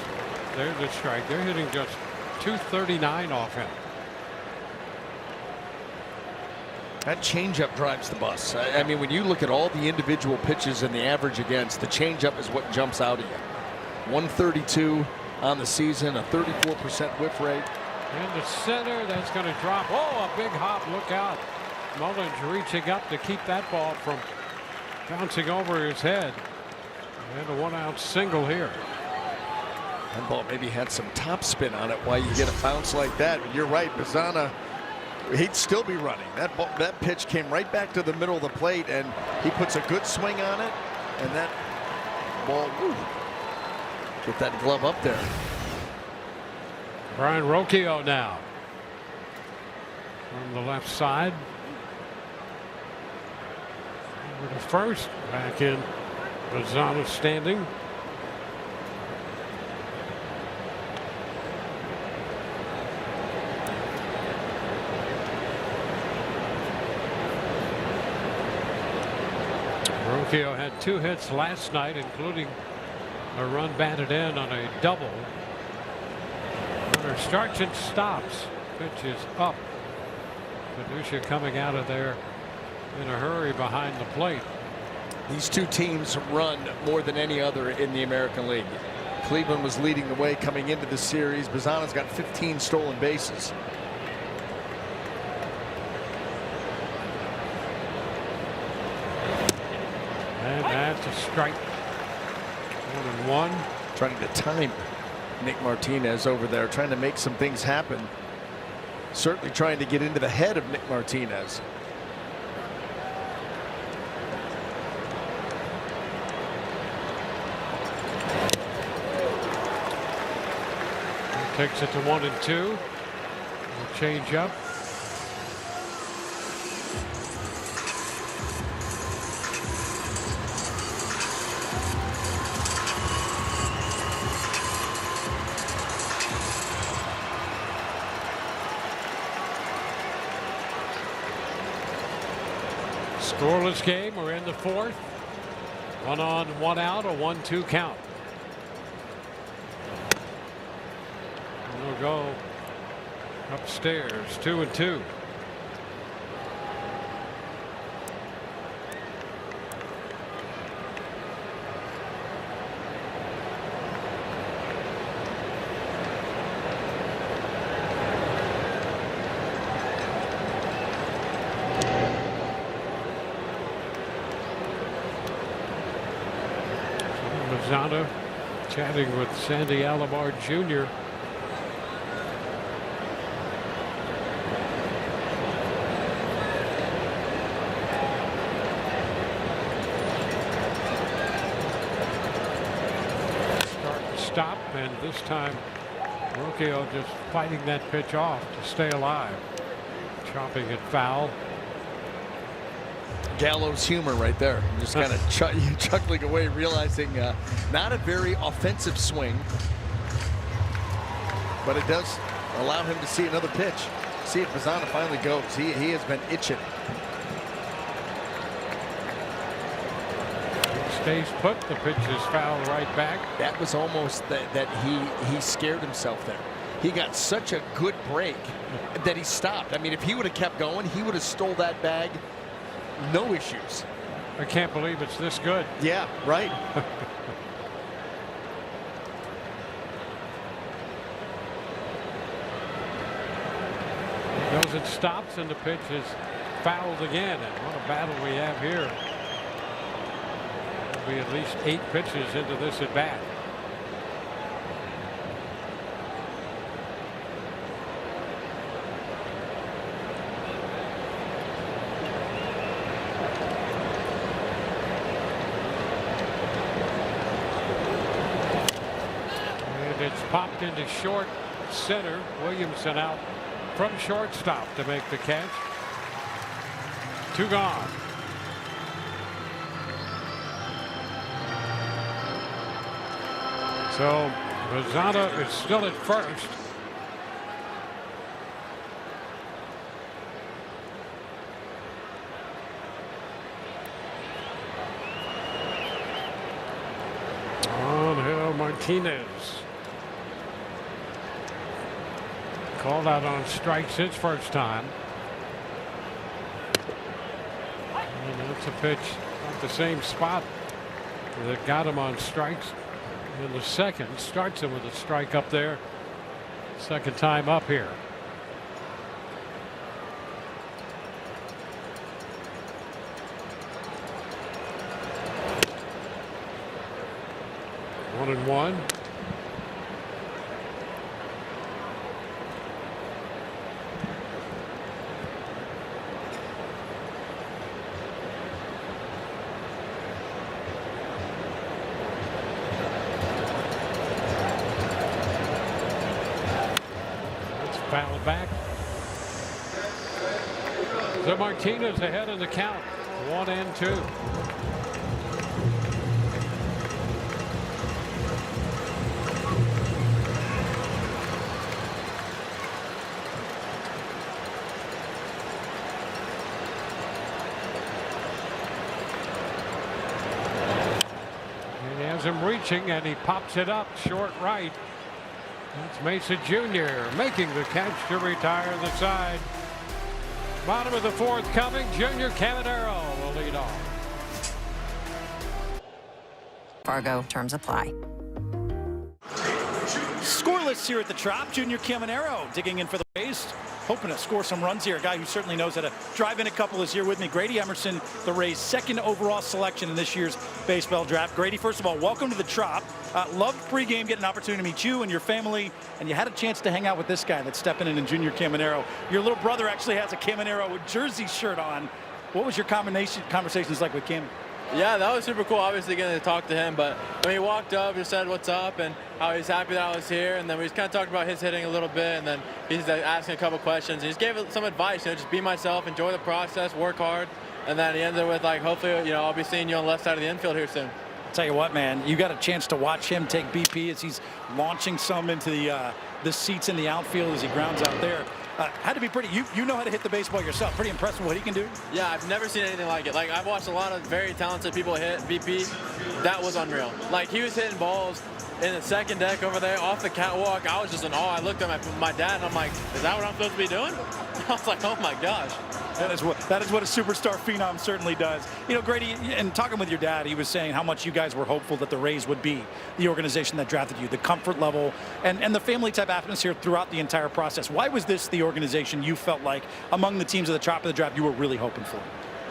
There's a strike. They're hitting just 239 off him. That changeup drives the bus. I mean, when you look at all the individual pitches and the average against, the changeup is what jumps out at you. 132 on the season, a 34% whiff rate. In the center, that's going to drop. Oh, a big hop. Look out. Mullins reaching up to keep that ball from bouncing over his head. And a 1-out single here. That ball maybe had some top spin on it. Why you get a bounce like that? But you're right, Bazzana, he'd still be running. That pitch came right back to the middle of the plate, and he puts a good swing on it, and that ball, woo, get that glove up there. Brian Rocchio now from the left side. Over to first, back in. Bazzana standing. Rocchio had 2 hits last night, including a run batted in on a double. Runner starts and stops. Pitch is up. Paduccia coming out of there in a hurry behind the plate. These two teams run more than any other in the American League. Cleveland was leading the way coming into the series. Bazzana's got 15 stolen bases. And that's a strike. 1-1. Trying to time Nick Martinez over there, trying to make some things happen. Certainly trying to get into the head of Nick Martinez. Takes it to 1-2. Change up. Scoreless game. We're in the 4th. 1 on, 1 out, a 1-2 count. We'll go upstairs. 2-2. Bazzana chatting with Sandy Alomar Jr. Stop, and this time Rocchio just fighting that pitch off to stay alive. Chopping it foul. Gallows humor right there. Just kind of chuckling away, realizing not a very offensive swing, but it does allow him to see another pitch. See if Bazzana finally goes. He has been itching. Stays put. The pitch is foul right back. That was almost that he scared himself there. He got such a good break that he stopped. I mean, if he would have kept going, he would have stole that bag. No issues. I can't believe it's this good. Yeah, right. Goes and stops, and the pitch is fouled again. And what a battle we have here. There'll be at least 8 pitches into this at bat. It's popped into short center. Williamson out from shortstop to make the catch. 2 gone. So Bazzana is still at first. On Martinez. Called out on strikes his first time. That's a pitch at the same spot that got him on strikes in the second. Starts him with a strike up there. Second time up here. One and one. Foul back. So Martinez ahead in the count. 1-2. And he has him reaching, and he pops it up short right. That's Mesa Jr. making the catch to retire the side. Bottom of the fourth coming. Junior Caminero will lead off. Fargo, terms apply. Scoreless here at the Trop. Junior Caminero digging in for the Rays, hoping to score some runs here. A guy who certainly knows how to drive in a couple is here with me. Grady Emerson, the Rays' second overall selection in this year's baseball draft. Grady, first of all, welcome to the Trop. Loved pregame getting an opportunity to meet you and your family, and you had a chance to hang out with this guy that's stepping in Junior Caminero. Your little brother actually has a Caminero jersey shirt on. What was your conversations like with Cam? Yeah, that was super cool, obviously getting to talk to him, but when he walked up, just said what's up and how he's happy that I was here, and then we just kind of talked about his hitting a little bit, and then he's asking a couple questions, and he just gave some advice, just be myself, enjoy the process, work hard, and then he ended with like, hopefully, I'll be seeing you on the left side of the infield here soon. Tell you what, man, you got a chance to watch him take BP as he's launching some into the seats in the outfield as he grounds out there. Had to be pretty. You know how to hit the baseball yourself. Pretty impressed with what he can do. Yeah, I've never seen anything like it. Like, I've watched a lot of very talented people hit BP. That was unreal. Like, he was hitting balls in the second deck over there off the catwalk. I was just in awe. I looked at my dad and I'm like, is that what I'm supposed to be doing? I was like, oh my gosh. That is what a superstar phenom certainly does. Grady, and talking with your dad, he was saying how much you guys were hopeful that the Rays would be the organization that drafted you, the comfort level and the family type atmosphere throughout the entire process. Why was this the organization you felt like among the teams at the top of the draft you were really hoping for?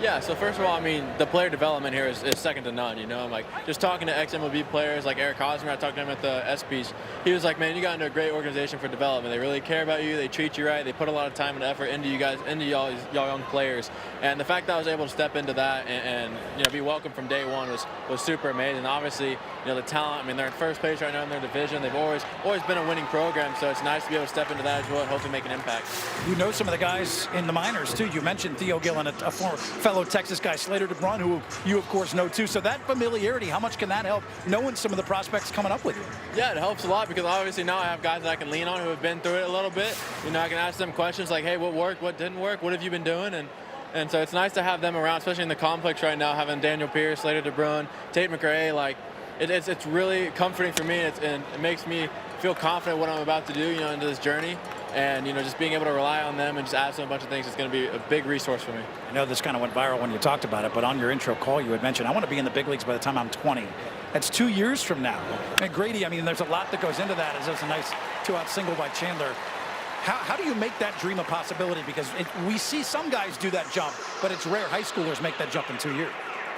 Yeah, so first of all, I mean, the player development here is second to none, I'm like, just talking to ex-MLB players like Eric Hosmer, I talked to him at the ESPYs. He was like, man, you got into a great organization for development. They really care about you. They treat you right. They put a lot of time and effort into you guys, into y'all young players. And the fact that I was able to step into that and be welcomed from day one was super amazing. Obviously, the talent, I mean, they're in first place right now in their division. They've always been a winning program, so it's nice to be able to step into that as well and hopefully make an impact. You know some of the guys in the minors, too. You mentioned Theo Gillen, a former fellow Texas guy, Slater DeBrun, who you, of course, know, too. So that familiarity, how much can that help knowing some of the prospects coming up with you? Yeah, it helps a lot because obviously now I have guys that I can lean on who have been through it a little bit. I can ask them questions like, hey, what worked, what didn't work, what have you been doing? And so it's nice to have them around, especially in the complex right now, having Daniel Pierce, Slater DeBrun, Tate McRae. Like, it's really comforting for me, and it makes me feel confident what I'm about to do, into this journey. And, just being able to rely on them and just ask them a bunch of things is going to be a big resource for me. I know this kind of went viral when you talked about it, but on your intro call, you had mentioned, I want to be in the big leagues by the time I'm 20. That's 2 years from now. And Grady, I mean, there's a lot that goes into that, as there's a nice 2-out single by Chandler. How do you make that dream a possibility? Because we see some guys do that jump, but it's rare high schoolers make that jump in 2 years.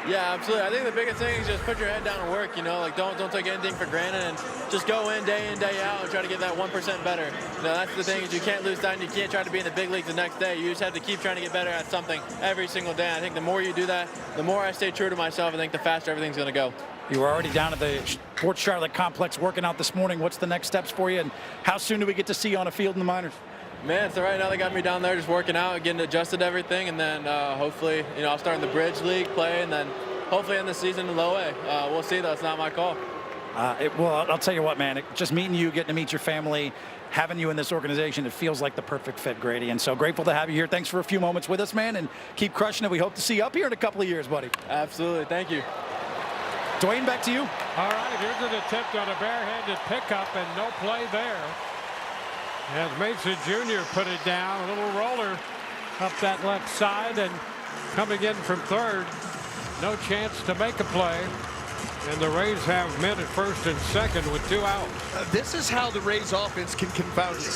Yeah, absolutely. I think the biggest thing is just put your head down and work, like don't take anything for granted and just go in, day out, and try to get that 1% better. That's the thing is you can't lose that and you can't try to be in the big leagues the next day. You just have to keep trying to get better at something every single day. I think the more you do that, the more I stay true to myself, I think the faster everything's going to go. You were already down at the Port Charlotte complex working out this morning. What's the next steps for you, and how soon do we get to see you on a field in the minors? Man, so right now they got me down there just working out, getting adjusted to everything, and then hopefully, I'll start in the Bridge League play, and then hopefully end the season in low A. We'll see, though. It's not my call. Well, I'll tell you what, man. Just meeting you, getting to meet your family, having you in this organization, it feels like the perfect fit, Grady. And so grateful to have you here. Thanks for a few moments with us, man, and keep crushing it. We hope to see you up here in a couple of years, buddy. Absolutely. Thank you. Dwayne, back to you. All right, here's an attempt on a barehanded pickup and no play there. As Mesa Jr. put it down, a little roller up that left side, and coming in from third no chance to make a play. And the Rays have men at first and second with 2 out. This is how the Rays offense can confound you.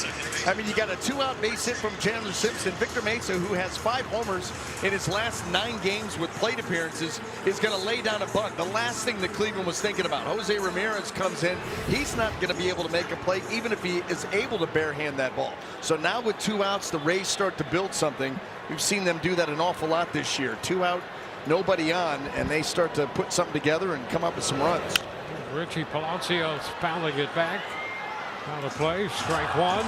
I mean, you got a 2-out base hit from Chandler Simpson. Victor Mesa, who has 5 homers in his last 9 games with plate appearances, is going to lay down a bunt. The last thing that Cleveland was thinking about. Jose Ramirez comes in. He's not going to be able to make a play, even if he is able to barehand that ball. So now with 2 outs, the Rays start to build something. We've seen them do that an awful lot this year. 2 out, nobody on, and they start to put something together and come up with some runs. Richie Palacios fouling it back. Out of play, strike 1.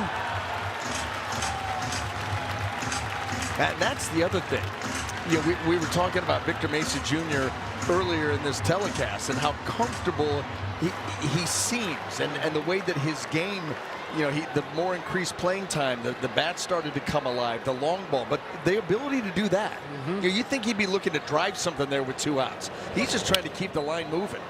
And that's the other thing. You know, we were talking about Victor Mesa Jr. earlier in this telecast and how comfortable he seems, and the way that his game, you know, the more increased playing time, the bat started to come alive, the long ball, but the ability to do that. You know, you think he'd be looking to drive something there with 2 outs. He's just trying to keep the line moving.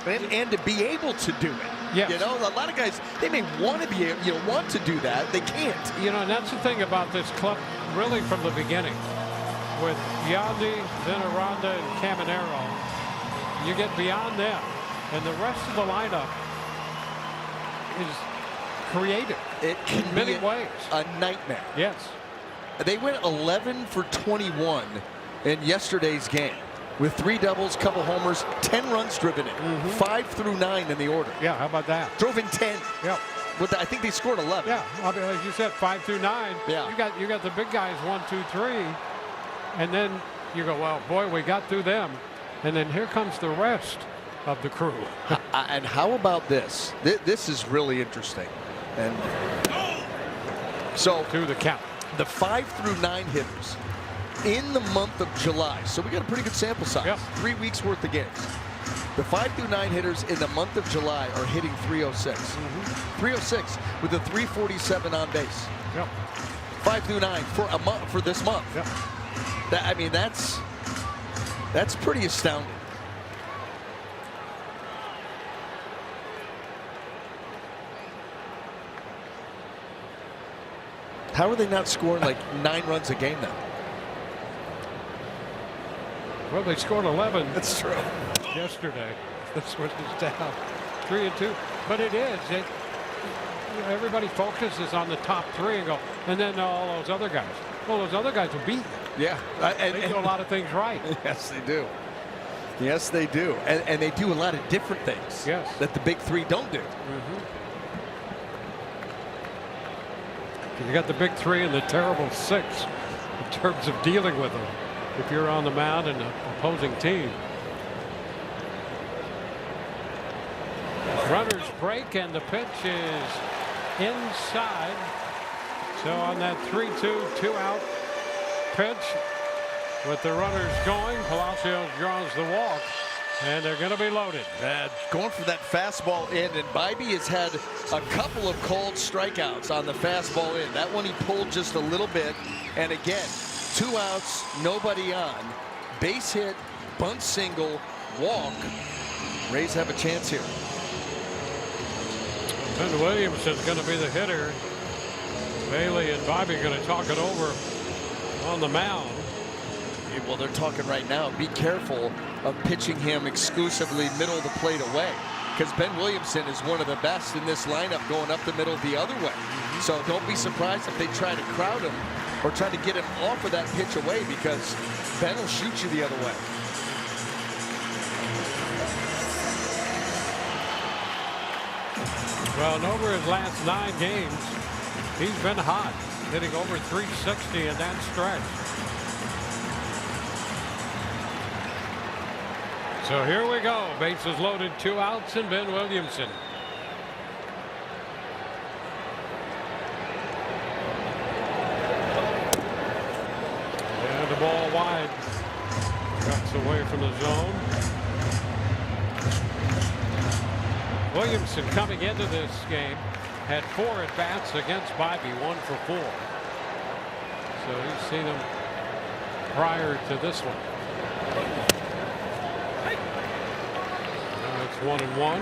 And to be able to do it. Yes. You know, a lot of guys, they may want to be, want to do that. They can't. You know, and that's the thing about this club, really from the beginning. With Yandy, then Aranda, and Caminero, you get beyond them, and the rest of the lineup is creative. It can in many be ways. A nightmare. Yes. They went 11 for 21 in yesterday's game, with 3 doubles, couple homers, 10 runs driven in, 5 through 9 in the order. Yeah, how about that? Drove in 10. Yeah. I think they scored 11. Yeah, I mean, as you said, 5 through 9. Yeah. You got the big guys 1, 2, 3, and then you go, well, boy, we got through them, and then here comes the rest of the crew. And how about this? This is really interesting. And so to the count, the 5 through 9 hitters in the month of July. So we got a pretty good sample size. Yep. 3 weeks worth of games. The 5 through 9 hitters in the month of July are hitting 306. 306 with a 347 on base. Yep. 5 through 9 for a month, for this month. Yep. I mean, that's pretty astounding. How are they not scoring like 9 runs a game now? Well, they scored 11. That's true. Yesterday. That's what it's down. 3 and 2. But it is. You know, everybody focuses on the top 3 and go, and then all those other guys. Well, those other guys will beat them. Yeah. They do a lot of things right. Yes, they do. Yes, they do. And they do a lot of different things. Yes. That the big 3 don't do. You got the big 3 and the terrible 6 in terms of dealing with them if you're on the mound and the opposing team. Runners break and the pitch is inside. So on that 3-2, 2-out pitch with the runners going, Palacios draws the walk. And they're going to be loaded. Going for that fastball in, and Bybee has had a couple of called strikeouts on the fastball in. That one he pulled just a little bit, and again, 2 outs, nobody on, base hit, bunt single, walk. Rays have a chance here. Ben Williamson's going to be the hitter. Bailey and Bybee going to talk it over on the mound. Well, they're talking right now. Be careful of pitching him exclusively middle of the plate away, because Ben Williamson is one of the best in this lineup going up the middle the other way. So don't be surprised if they try to crowd him or try to get him off of that pitch away, because Ben will shoot you the other way. Well, and over his last 9 games, he's been hot, hitting over 360 in that stretch. So here we go. Bases loaded, 2 outs, and Ben Williamson. And the ball wide. Cuts away from the zone. Williamson coming into this game had 4 at-bats against Bybee, 1 for 4. So he's seen him prior to this one. It's 1-1.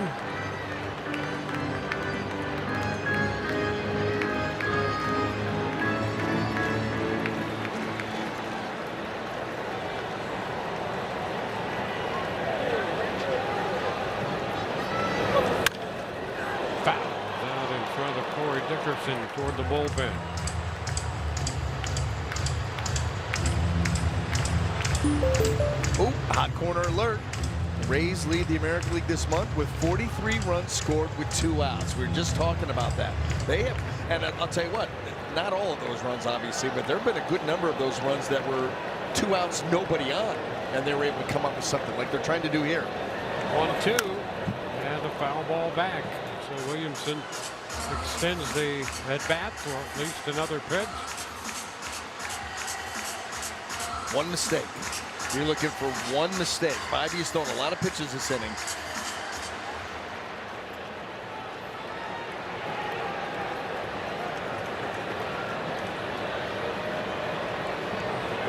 Dickerson toward the bullpen. Oh, hot corner alert. Rays lead the American League this month with 43 runs scored with 2 outs. We were just talking about that. They have, and I'll tell you what, not all of those runs obviously, but there have been a good number of those runs that were 2 outs, nobody on, and they were able to come up with something like they're trying to do here. 1-2, and a foul ball back. So Williamson extends the at bat for at least another pitch. One mistake. You're looking for one mistake. Bivey's thrown a lot of pitches this inning.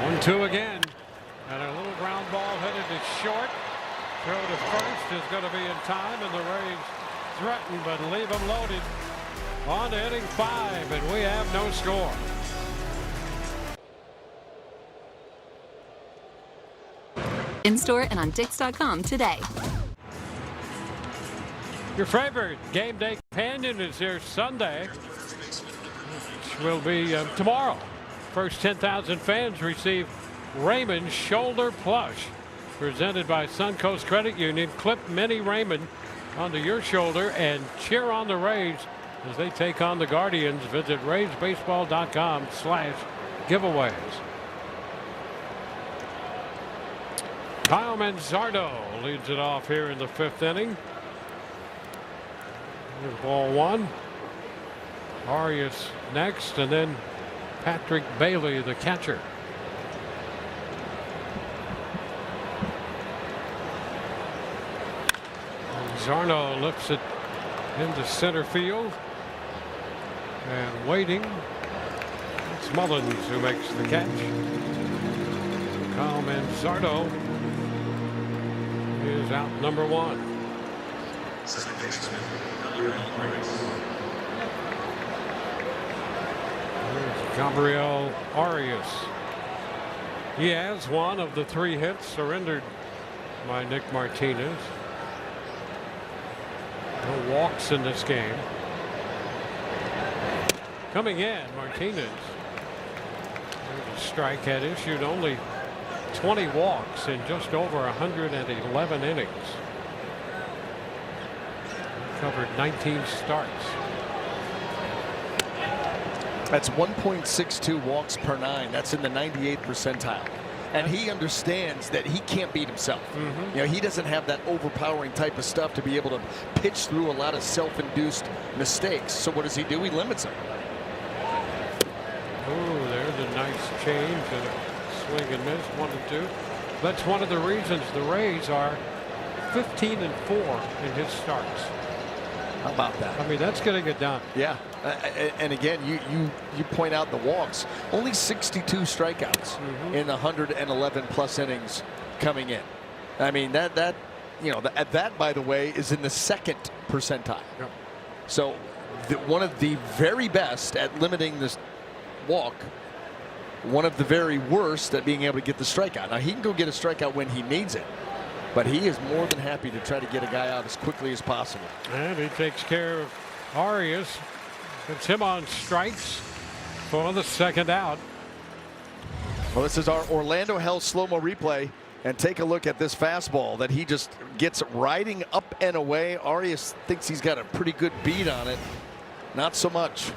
One-two again, and a little ground ball headed to short. Throw to first is going to be in time, and the Rays threaten but leave them loaded. On to inning 5, and we have no score. In-store and on Dix.com today. Your favorite game day companion is here Sunday, which will be tomorrow. First 10,000 fans receive Raymond Shoulder Plush, presented by Suncoast Credit Union. Clip Mini Raymond onto your shoulder and cheer on the Rays as they take on the Guardians. Visit RaysBaseball.com/giveaways. Kyle Manzardo leads it off here in the 5th inning. Here's ball 1. Arias next, and then Patrick Bailey, the catcher. Manzardo lifts it into center field, and waiting, it's Mullins who makes the catch. Kyle Manzardo is out number 1. Here's Gabriel Arias. He has one of the 3 hits surrendered by Nick Martinez. No walks in this game. Coming in, Martinez. There's a strike, had issued only 20 walks in just over 111 innings. Covered 19 starts. That's 1.62 walks per 9. That's in the 98th percentile. And he understands that he can't beat himself. You know, he doesn't have that overpowering type of stuff to be able to pitch through a lot of self-induced mistakes. So what does he do? He limits them. Oh, there's a nice change and a swing and miss, 1-2. That's one of the reasons the Rays are 15-4 in his starts. How about that? I mean, that's getting it done. Yeah, and again, you point out the walks. Only 62 strikeouts in 111 plus innings coming in. I mean that you know that by the way is in the 2nd percentile. Yep. So one of the very best at limiting this walk. One of the very worst at being able to get the strikeout. Now he can go get a strikeout when he needs it, but he is more than happy to try to get a guy out as quickly as possible. And he takes care of Arias. Puts him on strikes for the 2nd out. Well, this is our Orlando Hell slow-mo replay, and take a look at this fastball that he just gets riding up and away. Arias thinks he's got a pretty good beat on it. Not so much.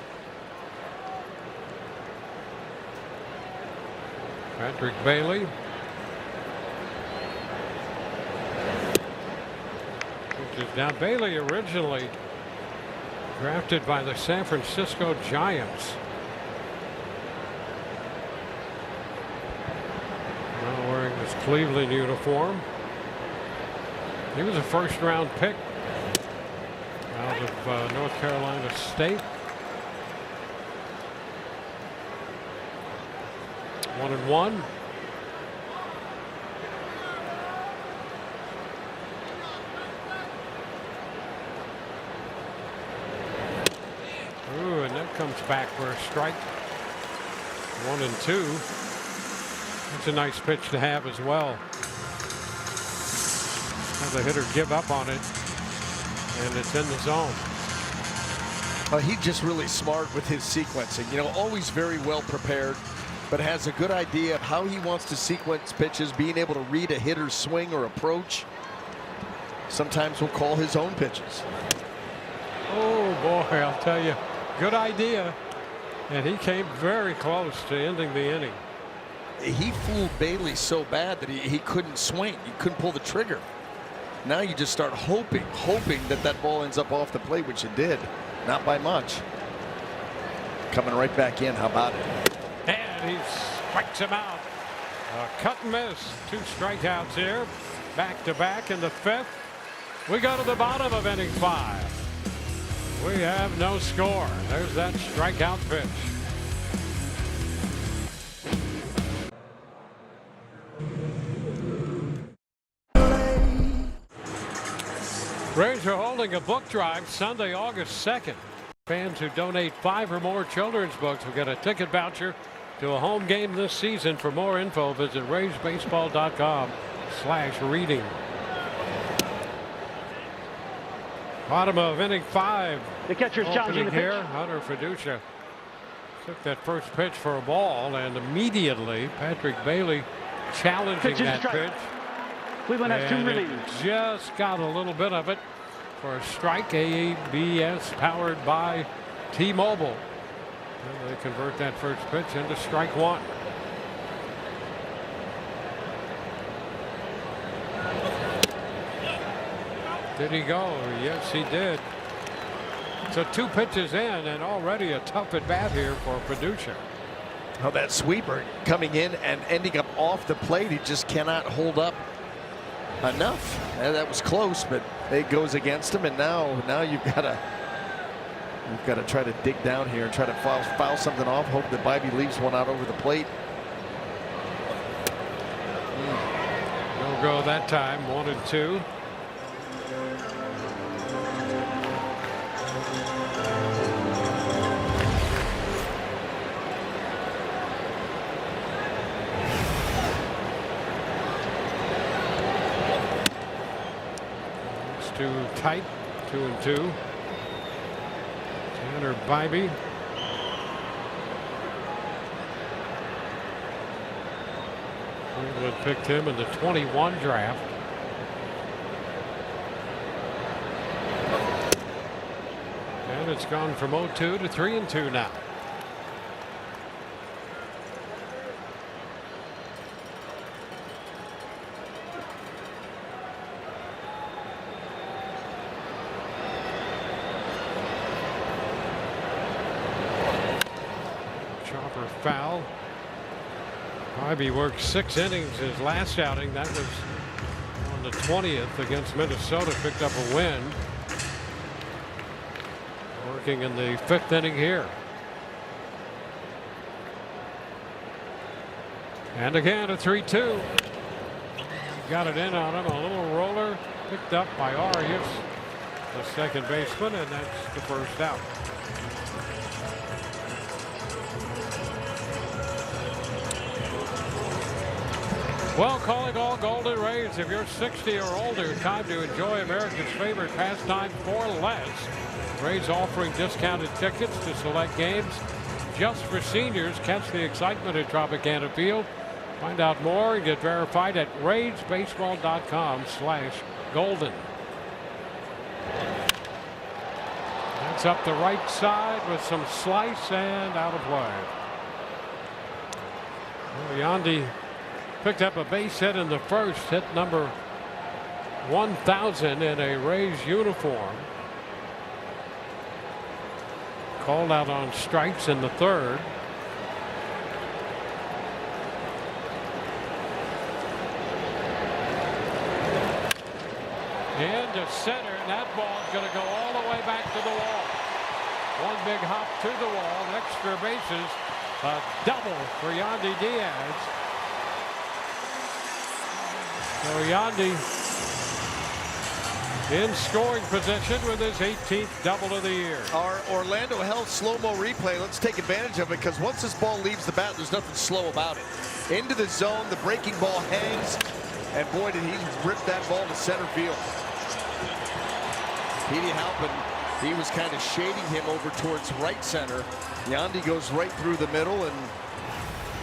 Patrick Bailey. Which is now Bailey, originally drafted by the San Francisco Giants. Now wearing his Cleveland uniform. He was a 1st-round pick out of North Carolina State. 1-1. Ooh, and that comes back for a strike. 1-2. That's a nice pitch to have as well. Have the hitter give up on it, and it's in the zone. He's just really smart with his sequencing. You know, always very well prepared, but has a good idea of how he wants to sequence pitches, being able to read a hitter's swing or approach. Sometimes will call his own pitches. Oh boy, I'll tell you, good idea. And he came very close to ending the inning. He fooled Bailey so bad that he couldn't swing. He couldn't pull the trigger. Now you just start hoping that that ball ends up off the plate, which it did. Not by much. Coming right back in. How about it? And he strikes him out. A cut and miss. 2 strikeouts here. Back to back in the 5th. We go to the bottom of inning 5. We have no score. There's that strikeout pitch. Rays are holding a book drive Sunday, August 2nd. Fans who donate 5 or more children's books will get a ticket voucher to a home game this season. For more info, visit RaysBaseball.com/reading. Bottom of inning 5. The catcher's challenging the pitch. Here, Hunter Fiducia took that first pitch for a ball, and immediately Patrick Bailey challenging that pitch. Cleveland has 2 releases. Just got a little bit of it for a strike. ABS powered by T-Mobile. And they convert that first pitch into strike 1. Did he go? Yes, he did. So 2 pitches in, and already a tough at bat here for Fiducia. Oh, that sweeper coming in and ending up off the plate. He just cannot hold up enough. And that was close, but it goes against him. And now you've got to try to dig down here and try to foul something off. Hope that Bibee leaves one out over the plate. No go that time. 1-2. Too tight. 2-2. Tanner Bibee. Cleveland picked him in the 21 draft. And it's gone from 0-2 to 3-2 now. Foul. Bibee worked 6 innings his last outing. That was on the 20th against Minnesota. Picked up a win. Working in the 5th inning here. And again a 3-2. Got it in on him. A little roller picked up by Arias, the second baseman, and that's the first out. Well, calling all Golden Rays. If you're 60 or older, time to enjoy America's favorite pastime for less. Rays offering discounted tickets to select games just for seniors. Catch the excitement at Tropicana Field. Find out more and get verified at RaysBaseball.com/golden. That's up the right side with some slice and out of play. Well, Yandy picked up a base hit in the first, hit number 1,000 in a Rays uniform. Called out on strikes in the 3rd. Into center, and that ball's going to go all the way back to the wall. One big hop to the wall, extra bases, a double for Yandy Diaz. So Yandy in scoring position with his 18th double of the year. Our Orlando Health slow-mo replay, let's take advantage of it, because once this ball leaves the bat, there's nothing slow about it. Into the zone, the breaking ball hangs, and boy, did he rip that ball to center field. Petey Halpin He was kind of shading him over towards right center. Yandy goes right through the middle, and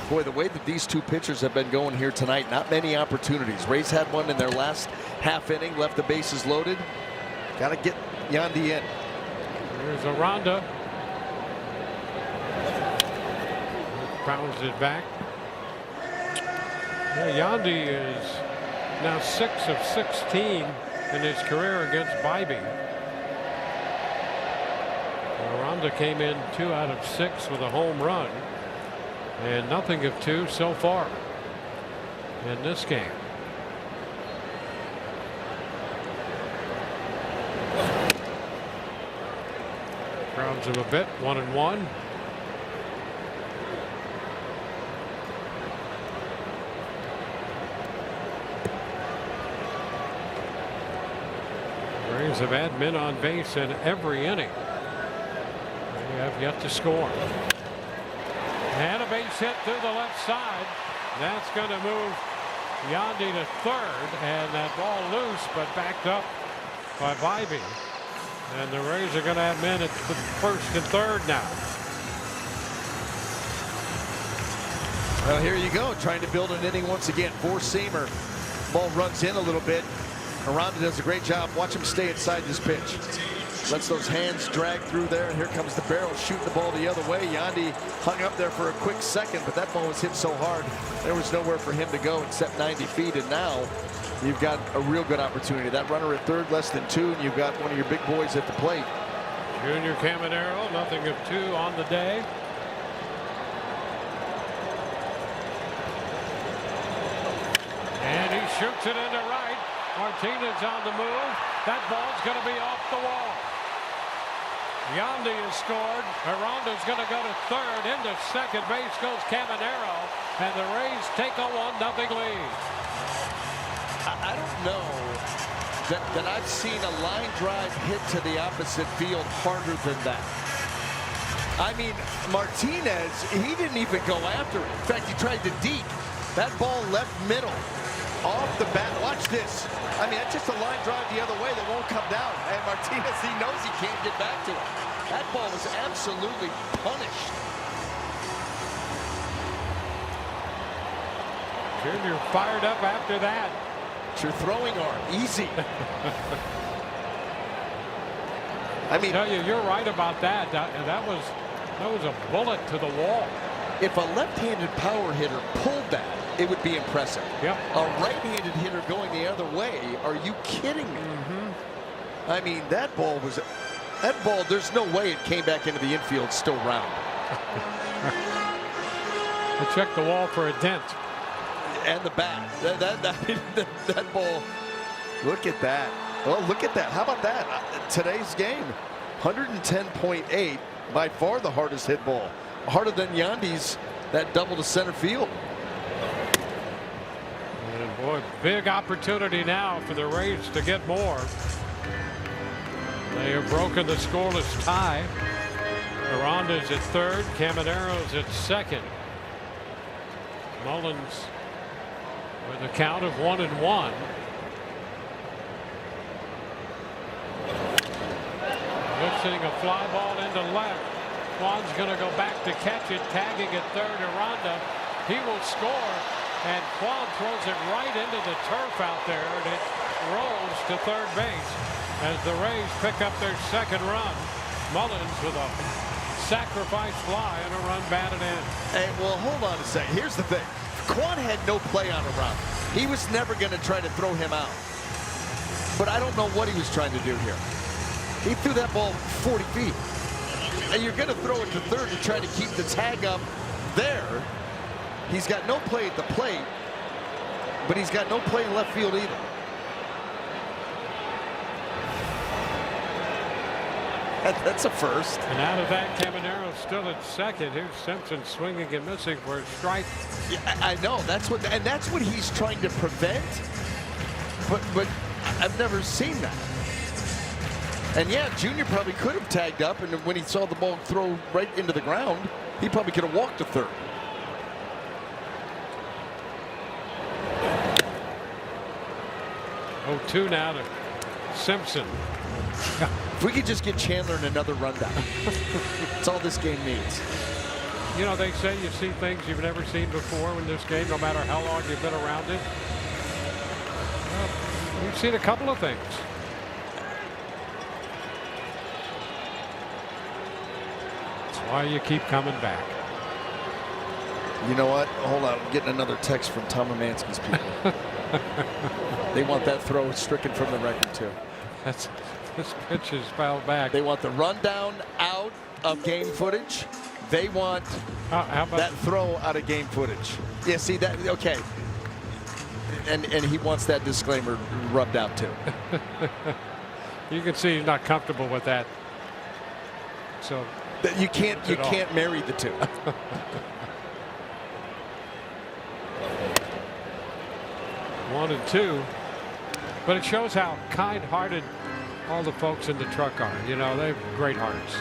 boy, the way that these two pitchers have been going here tonight, not many opportunities. Rays had one in their last half inning, left the bases loaded. Got to get Yandy in. Here's Aranda. Pounds it back. Yeah, Yandy is now 6 of 16 in his career against Bybee. Aranda came in 2 out of 6 with a home run, and nothing of 2 so far in this game. Crowds him a bit, 1-1. Rays have had men on base in every inning. They have yet to score. And a base hit through the left side. That's going to move Yandy to third, and that ball loose but backed up by Bybee. And the Rays are going to have men at first and third now. Well, here you go, trying to build an inning once again. Four-seamer. Ball runs in a little bit. Aranda does a great job. Watch him stay inside this pitch. Lets those hands drag through there, and here comes the barrel shooting the ball the other way. Yandy hung up there for a quick second, but that ball was hit so hard there was nowhere for him to go except 90 feet, and now you've got a real good opportunity. That runner at third, less than 2, and you've got one of your big boys at the plate. Junior Caminero, nothing of 2 on the day. And he shoots it into right. Martinez on the move. That ball's going to be off the wall. Yandy has scored. Aranda's going to go to third. Into second base goes Caminero, and the Rays take a 1-0 lead. I don't know that I've seen a line drive hit to the opposite field harder than that. I mean, Martinez, he didn't even go after it. In fact, he tried to deke. That ball left middle. Off the bat. Watch this. I mean, that's just a line drive the other way that won't come down. And Martinez, he knows he can't get back to it. That ball was absolutely punished. Junior fired up after that. It's your throwing arm. Easy. I mean, I tell you, you're right about that. That was a bullet to the wall. If a left-handed power hitter pulled that, it would be impressive. Yep. A right-handed hitter going the other way, are you kidding me? I mean, that ball, there's no way it came back into the infield still round. I checked the wall for a dent. And the bat. That ball, look at that. Oh, look at that. How about that? Today's game, 110.8, by far the hardest hit ball. Harder than Yandy's, that double to center field. And boy, big opportunity now for the Rays to get more. They have broken the scoreless tie. Aranda's at third, Caminero's at second. Mullins with a count of 1-1. Mixing a fly ball into left. Kwan's going to go back to catch it, tagging at third. Aranda, he will score, and Kwan throws it right into the turf out there, and it rolls to third base as the Rays pick up their second run. Mullins with a sacrifice fly and a run batted in. Hey, well, hold on a second. Here's the thing. Kwan had no play on Aranda. He was never going to try to throw him out. But I don't know what he was trying to do here. He threw that ball 40 feet. And you're going to throw it to third to try to keep the tag up there. He's got no play at the plate, but he's got no play in left field either. That's a first. And out of that, Caminero still at second. Here's Simpson swinging and missing for a strike. Yeah, I know. That's what he's trying to prevent. But I've never seen that. And yeah, Junior probably could have tagged up, and when he saw the ball throw right into the ground, he probably could have walked to third. Oh, 2 now to Simpson. If we could just get Chandler in another rundown, that's all this game needs. You know, they say you see things you've never seen before in this game, no matter how long you've been around it. Well, we've seen a couple of things. That's why you keep coming back. You know what? Hold on. I'm getting another text from Tom Amansky's people. They want that throw stricken from the record, too. This pitch is fouled back. They want the rundown out of game footage. They want that throw out of game footage. Yeah, see that? Okay. And he wants that disclaimer rubbed out, too. You can see he's not comfortable with that. So you can't marry the two. 1-2, but it shows how kind-hearted all the folks in the truck are. You know, they have great hearts.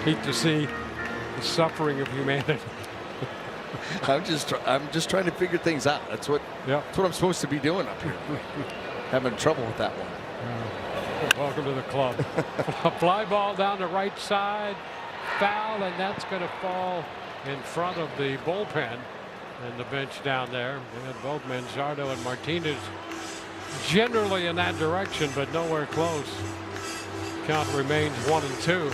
Hate to see the suffering of humanity. I'm just trying to figure things out. That's what I'm supposed to be doing up here. Having trouble with that one. Welcome to the club. A fly ball down the right side, foul, and that's going to fall in front of the bullpen and the bench down there. And both Manzardo and Martinez generally in that direction, but nowhere close. Count remains 1-2.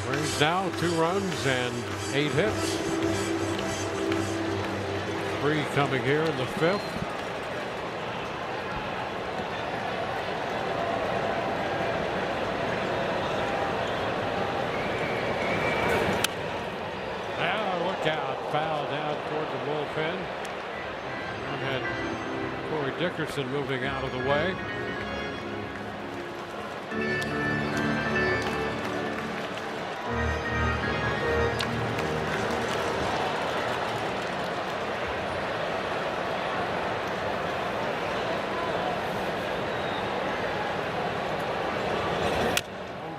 Rays now 2 runs and 8 hits. 3 coming here in the 5th. Foul down toward the bullpen. We had Corey Dickerson moving out of the way.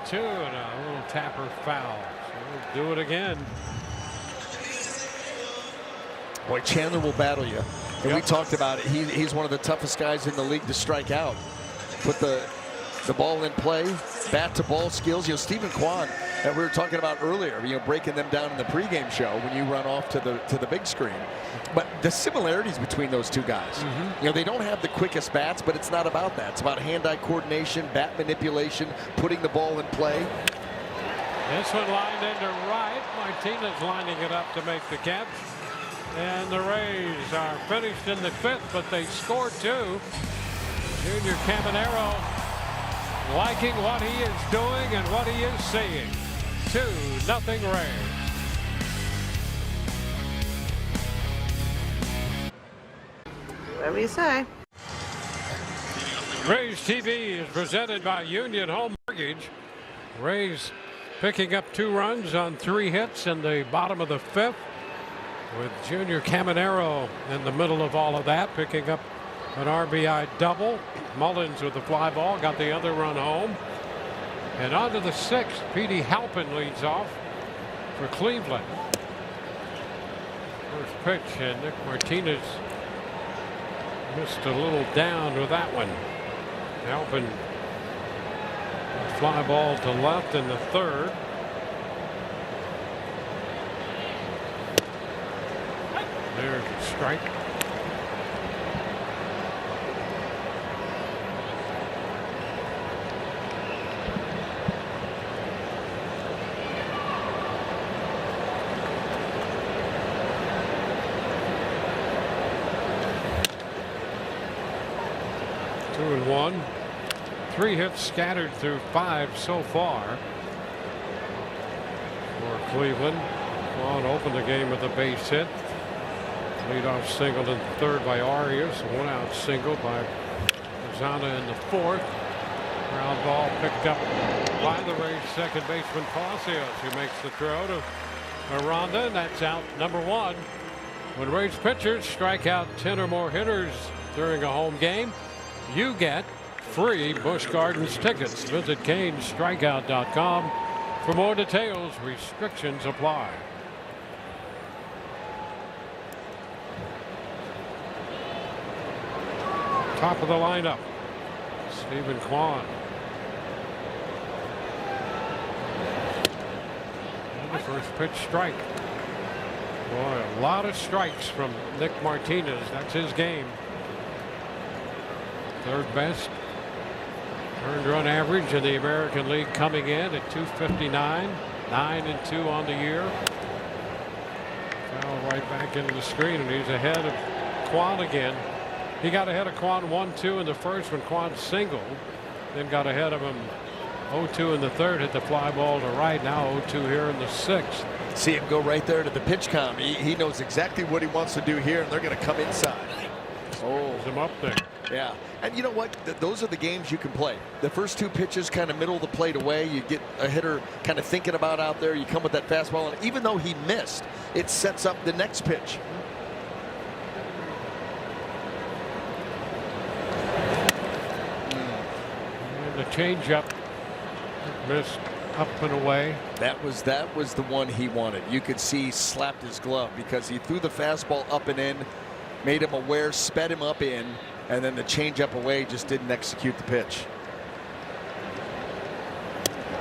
Two and a little tapper foul. So we'll do it again. Boy, Chandler will battle you. And we talked about it. He's one of the toughest guys in the league to strike out. Put the ball in play, bat to ball skills. You know, Stephen Kwan, that we were talking about earlier, you know, breaking them down in the pregame show when you run off to the big screen. But the similarities between those two guys, you know, they don't have the quickest bats, but it's not about that. It's about hand-eye coordination, bat manipulation, putting the ball in play. This one lined into right. Martinez lining it up to make the catch. And the Rays are finished in the 5th, but they scored 2. Junior Caminero liking what he is doing and what he is seeing. 2-0 Rays. Whatever you say. Rays TV is presented by Union Home Mortgage. Rays picking up 2 runs on 3 hits in the bottom of the 5th. With Junior Caminero in the middle of all of that, picking up an RBI double. Mullins with the fly ball, got the other run home. And on to the 6th, Petey Halpin leads off for Cleveland. First pitch, and Nick Martinez missed a little down with that one. Halpin, fly ball to left in the 3rd. There's a strike. Two and one. 3 hits scattered through 5 so far for Cleveland. Vaughn opened the game with a base hit. Leadoff single in the 3rd by Arias. 1-out single by Zana in the 4th. Ground ball picked up by the Rays second baseman Palacios, who makes the throw to Aranda, and that's out number 1. When Rays pitchers strike out 10 or more hitters during a home game, you get free Busch Gardens tickets. Visit CaneStrikeout.com for more details. Restrictions apply. Top of the lineup, Stephen Kwan. And the first pitch strike. Boy, a lot of strikes from Nick Martinez. That's his game. Third best earned run average in the American League coming in at 259. 9-2 on the year. Foul right back into the screen, and he's ahead of Kwan again. He got ahead of Kwan 1-2 in the first when Kwan singled, then got ahead of him 0-2 in the third, hit the fly ball to right. Now 0-2 here in the sixth. See him go right there to the pitch count. He knows exactly what he wants to do here, and they're going to come inside. Oh, him up there. Yeah, and you know what? Those are the games you can play. The first two pitches kind of middle of the plate away. You get a hitter kind of thinking about out there. You come with that fastball, and even though he missed, it sets up the next pitch. And the changeup missed up and away. That was the one he wanted. You could see he slapped his glove because he threw the fastball up and in, made him aware, sped him up in, and then the changeup away just didn't execute the pitch.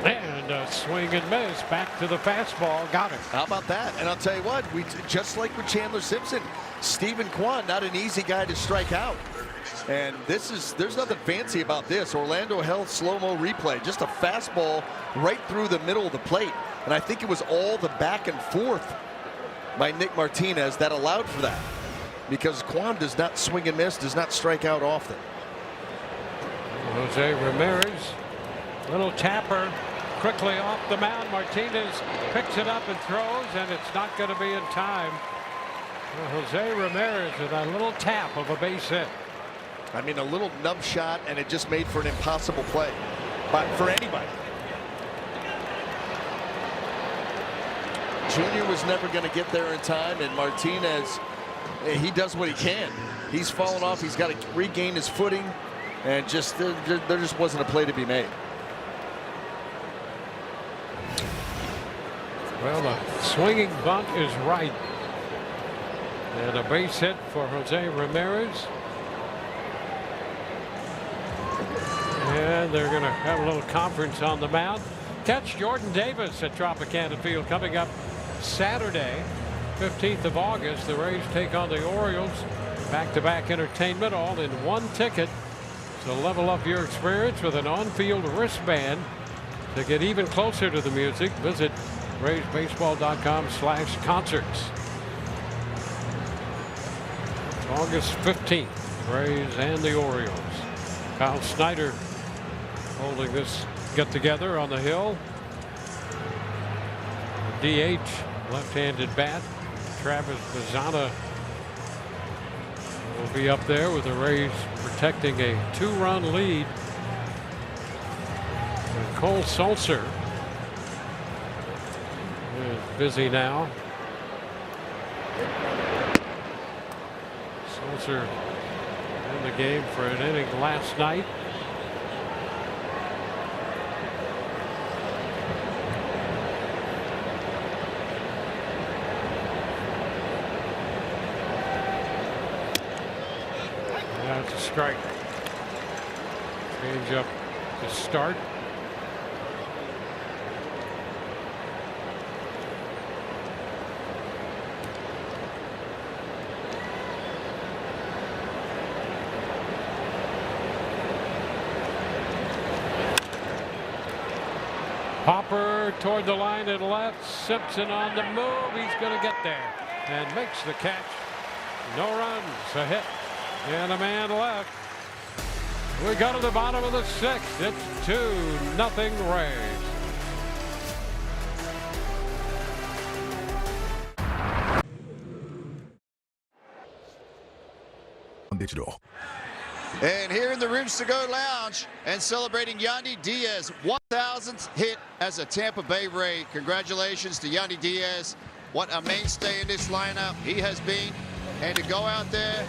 And a swing and miss back to the fastball. Got it. How about that? And I'll tell you what, just like with Chandler Simpson, Stephen Kwan, not an easy guy to strike out. And there's nothing fancy about this. Orlando Health slow-mo replay, just a fastball right through the middle of the plate. And I think it was all the back and forth by Nick Martinez that allowed for that, because Kwan does not swing and miss, does not strike out often. Jose Ramirez, little tapper, quickly off the mound. Martinez picks it up and throws, and it's not going to be in time. Well, Jose Ramirez with a little tap of a base hit. I mean, a little nub shot, and it just made for an impossible play, but for anybody. Junior was never going to get there in time, and Martinez, he does what he can. He's fallen off. He's got to regain his footing, and just there just wasn't a play to be made. Well, the swinging bunt is right, and a base hit for Jose Ramirez. And they're going to have a little conference on the mound. Catch Jordan Davis at Tropicana Field coming up Saturday, 15th of August. The Rays take on the Orioles. Back-to-back entertainment, all in one ticket. So level up your experience with an on-field wristband. To get even closer to the music, visit RaysBaseball.com/concerts. August 15th, Rays and the Orioles. Kyle Snyder holding this get-together on the hill. DH, left-handed bat. Travis Bazzana will be up there with the Rays protecting a 2-run lead. And Cole Sulser is busy now. Sulser in the game for an inning last night. That's a strike. Change up to start. Hopper toward the line and left. Simpson on the move. He's going to get there and makes the catch. No runs, a hit, and a man left. We go to the bottom of the sixth. It's 2-0 Rays. Digital. And here in the Rooms to Go Lounge and celebrating Yandy Diaz 1000th hit as a Tampa Bay Ray. Congratulations to Yandy Diaz. What a mainstay in this lineup he has been. And to go out there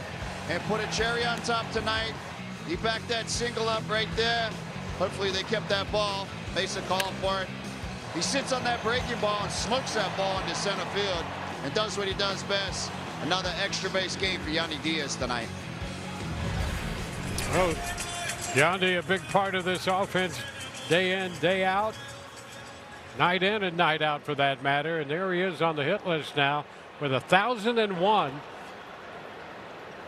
and put a cherry on top tonight. He backed that single up right there. Hopefully they kept that ball. Mason calling for it. He sits on that breaking ball and smokes that ball into center field and does what he does best. Another extra base game for Yandy Diaz tonight. Oh, Yandy, a big part of this offense, day in, day out, night in and night out for that matter. And there he is on the hit list now with 1,001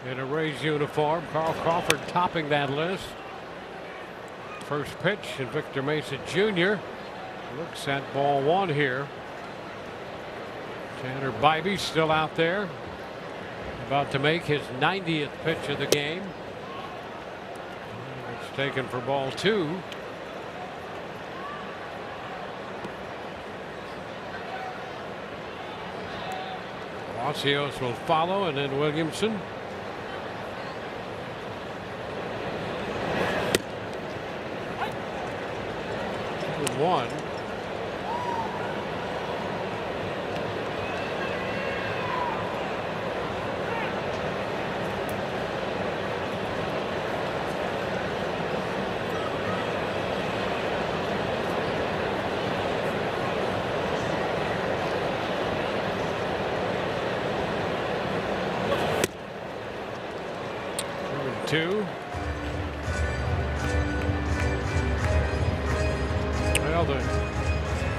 in a Rays uniform. Carl Crawford topping that list. First pitch, and Victor Mesa Jr. looks at ball one here. Tanner Bybee still out there, about to make his 90th pitch of the game. It's taken for ball two. Palacios will follow, and then Williamson. 2-1. Two. Well, the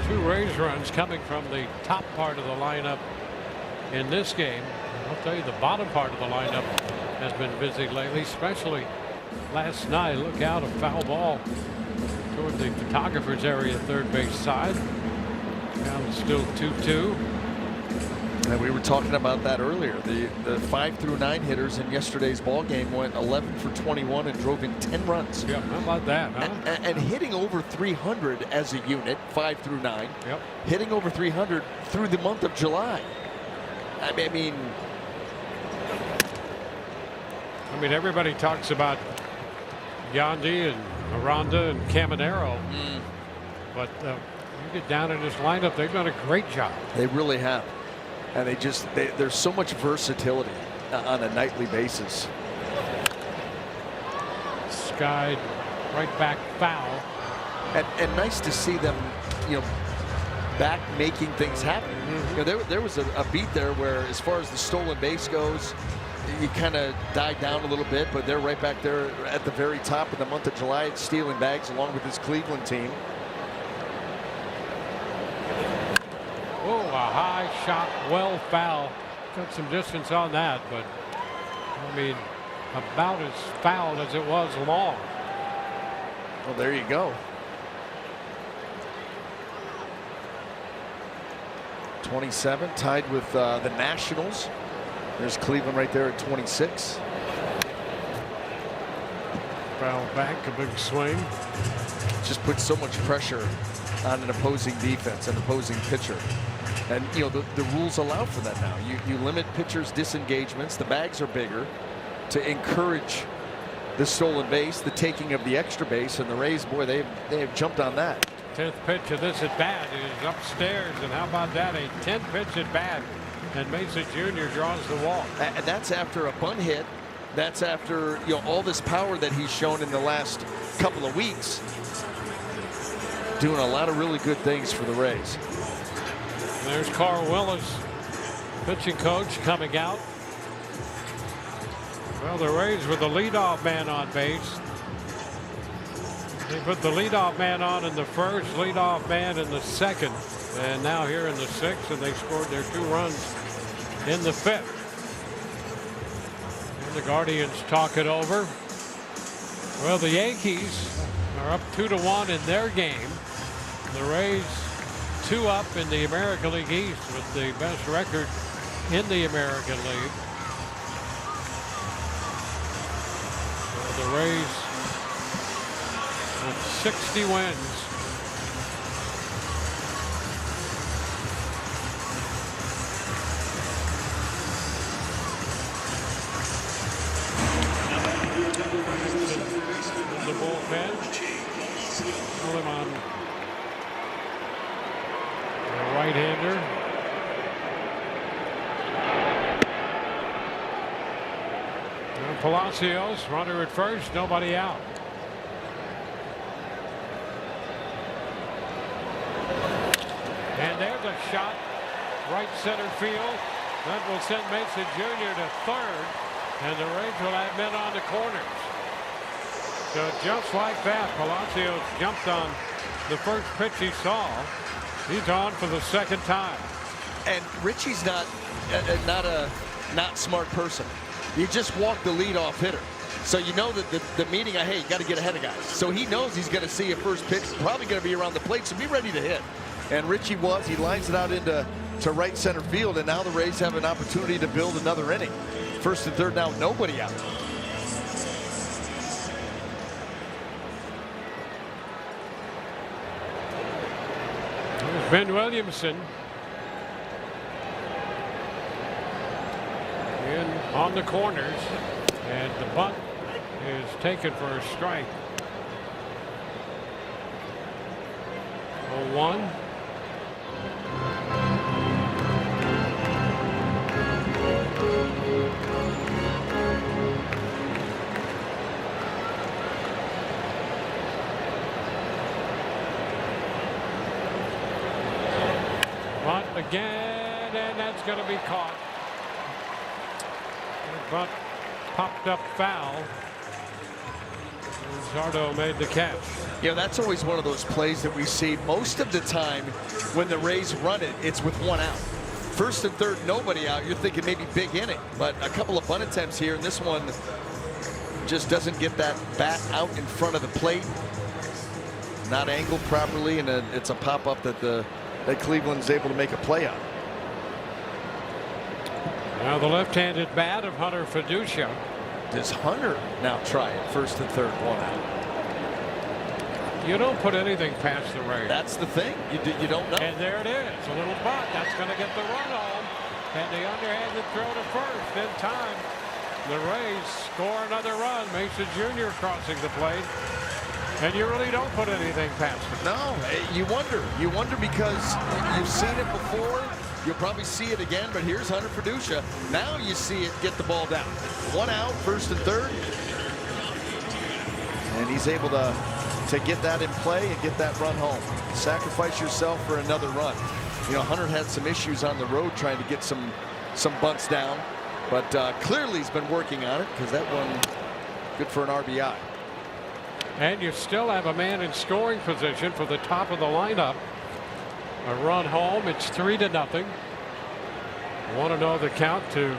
two Rays runs coming from the top part of the lineup in this game. I'll tell you, the bottom part of the lineup has been busy lately, especially last night. Look out, a foul ball toward the photographer's area, third base side. Now it's still 2-2. And we were talking about that earlier. The 5 through 9 hitters in yesterday's ball game went 11 for 21 and drove in 10 runs. Yeah, how about that, huh? And hitting over 300 as a unit, 5 through 9. Yep. Hitting over 300 through the month of July. I mean, everybody talks about Yandy and Aranda and Caminero, but you get down in this lineup, they've done a great job. They really have. And there's so much versatility on a nightly basis. Skied right back foul. And nice to see them, back making things happen. There was a beat there where, as far as the stolen base goes, you kind of died down a little bit, but they're right back there at the very top of the month of July, stealing bags along with this Cleveland team. Oh, a high shot, well foul. Got some distance on that, but about as foul as it was long. Well, there you go. 27, tied with the Nationals. There's Cleveland right there at 26. Foul back, a big swing. Just puts so much pressure on an opposing defense, an opposing pitcher. And the rules allow for that now. You limit pitchers' disengagements. The bags are bigger to encourage the stolen base, the taking of the extra base, and the Rays, boy, they have jumped on that. 10th pitch of this at bat is upstairs, and how about that, a 10th pitch at bat, and Mesa Jr. draws the walk. And that's after a bunt hit. That's after all this power that he's shown in the last couple of weeks. Doing a lot of really good things for the Rays. There's Carl Willis, pitching coach, coming out. Well, the Rays with the leadoff man on base. They put the leadoff man on in the first, leadoff man in the second, and now here in the sixth, and they scored their 2 runs in the 5th. And the Guardians talk it over. Well, the Yankees are up 2-1 in their game. The Rays 2 up in the American League East with the best record in the American League. The Rays with 60 wins. In the bullpen. Pull him on the right-hander. Palacios, runner at first, nobody out. And there's a shot, right center field. That will send Mesa Jr. to third, and the Rays will have men on the corners. So just like that, Palacios jumped on the first pitch he saw. He's on for the second time. And Richie's not a not smart person. You just walk the leadoff hitter. So you know that the meaning, hey, you got to get ahead of guys. So he knows he's going to see a first pitch, probably going to be around the plate, so be ready to hit. And Richie he lines it out into right center field, and now the Rays have an opportunity to build another inning. First and third now, nobody out. Here's Ben Williamson in on the corners, and the bunt is taken for a strike. 0-1. Bunt again, and that's going to be caught. The bunt popped up foul. Zardo made the catch. Yeah, that's always one of those plays that we see most of the time when the Rays run it. It's with one out. First and third, nobody out. You're thinking maybe big inning, but a couple of bunt attempts here, and this one just doesn't get that bat out in front of the plate. Not angled properly, and it's a pop-up that Cleveland's able to make a play on. Now the left-handed bat of Hunter Fiducia. Does Hunter now try it? First and third, one out. You don't put anything past the Rays. That's the thing. You don't know. And there it is. A little bunt. That's going to get the run home. And the underhanded throw to first in time. The Rays score another run. Mason Jr. crossing the plate. And you really don't put anything past it. No, you wonder. You wonder because you've seen it before. You'll probably see it again, but here's Hunter Fiducia. Now you see it get the ball down. One out, first and third. And he's able to get that in play and get that run home. Sacrifice yourself for another run. You know, Hunter had some issues on the road trying to get some bunts down, but clearly he's been working on it because that one good for an RBI. And you still have a man in scoring position for the top of the lineup. A run home. It's 3-0. Want to know the count to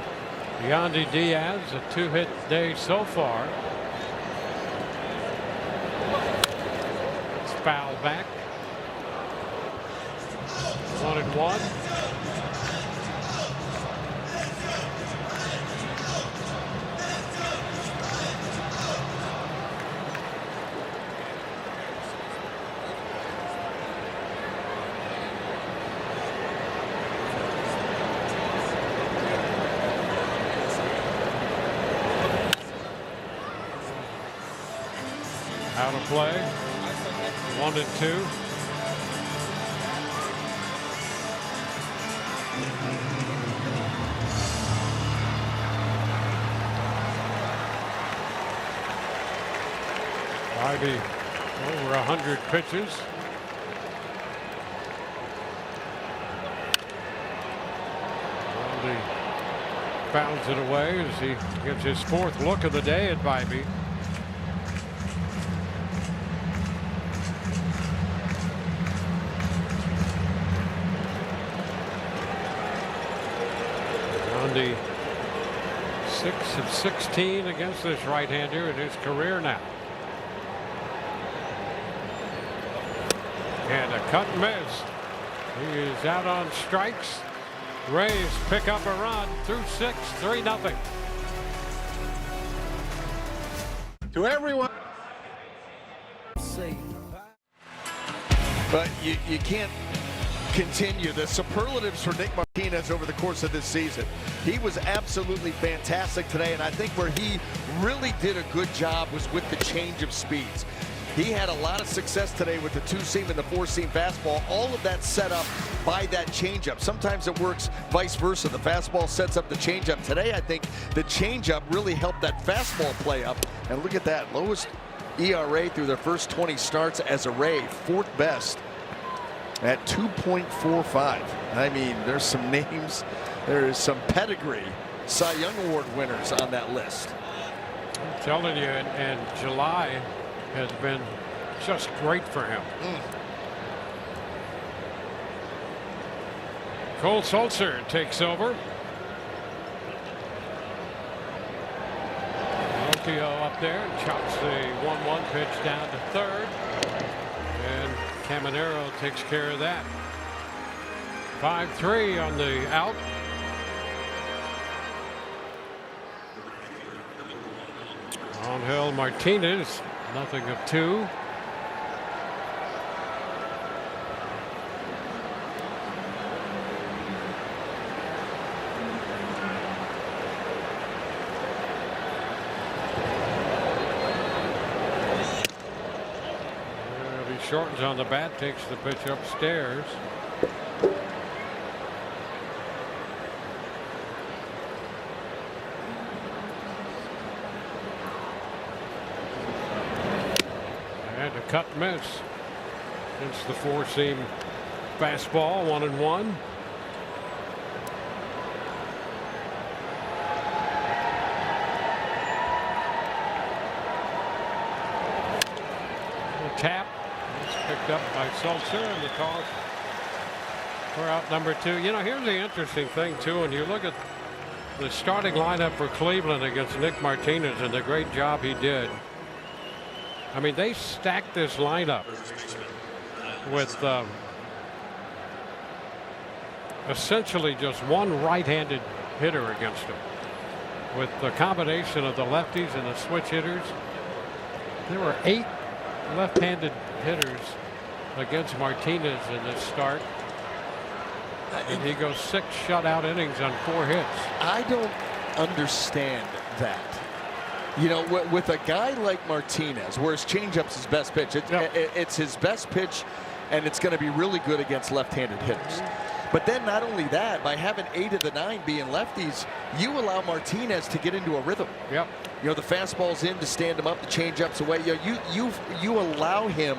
Yandy Diaz, a 2-hit day so far. It's foul back. 1-1. Out of play. 1-2. Ivy over 100 pitches. Randy fouls it away as he gets his fourth look of the day at Ivy. Randy 6 of 16 against this right-hander in his career now. And a cut and miss. He is out on strikes. Rays pick up a run through 6, 3-0. To everyone. But you can't continue the superlatives for Nick Martinez over the course of this season. He was absolutely fantastic today, and I think where he really did a good job was with the change of speeds. He had a lot of success today with the two-seam and the four-seam fastball. All of that set up by that changeup. Sometimes it works vice versa. The fastball sets up the changeup. Today, I think the changeup really helped that fastball play up. And look at that, lowest ERA through their first 20 starts as a Ray, 4th best at 2.45. I mean, there's some names, there is some pedigree Cy Young Award winners on that list. I'm telling you, in July, has been just great for him. Cole Sulzer takes over. Pinocchio up there and chops the 1-1 pitch down to third. And Caminero takes care of that. 5-3 on the out. Angel Martinez, nothing of two. He shortens on the bat, takes the pitch upstairs. And a cut miss. It's the four-seam fastball, 1-1. The tap is picked up by Sulzer, and the toss for out number 2. You know, here's the interesting thing too, when you look at the starting lineup for Cleveland against Nick Martinez and the great job he did. I mean, they stacked this lineup with essentially just one right-handed hitter against him. With the combination of the lefties and the switch hitters, there were 8 left-handed hitters against Martinez in this start. And he goes 6 shutout innings on 4 hits. I don't understand that. You know, with a guy like Martinez, where his changeup's his best pitch, it's his best pitch, and it's going to be really good against left-handed hitters. But then not only that, by having 8 of the 9 being lefties, you allow Martinez to get into a rhythm. Yep. You know, the fastball's in to stand him up, the changeup's away. You know, you allow him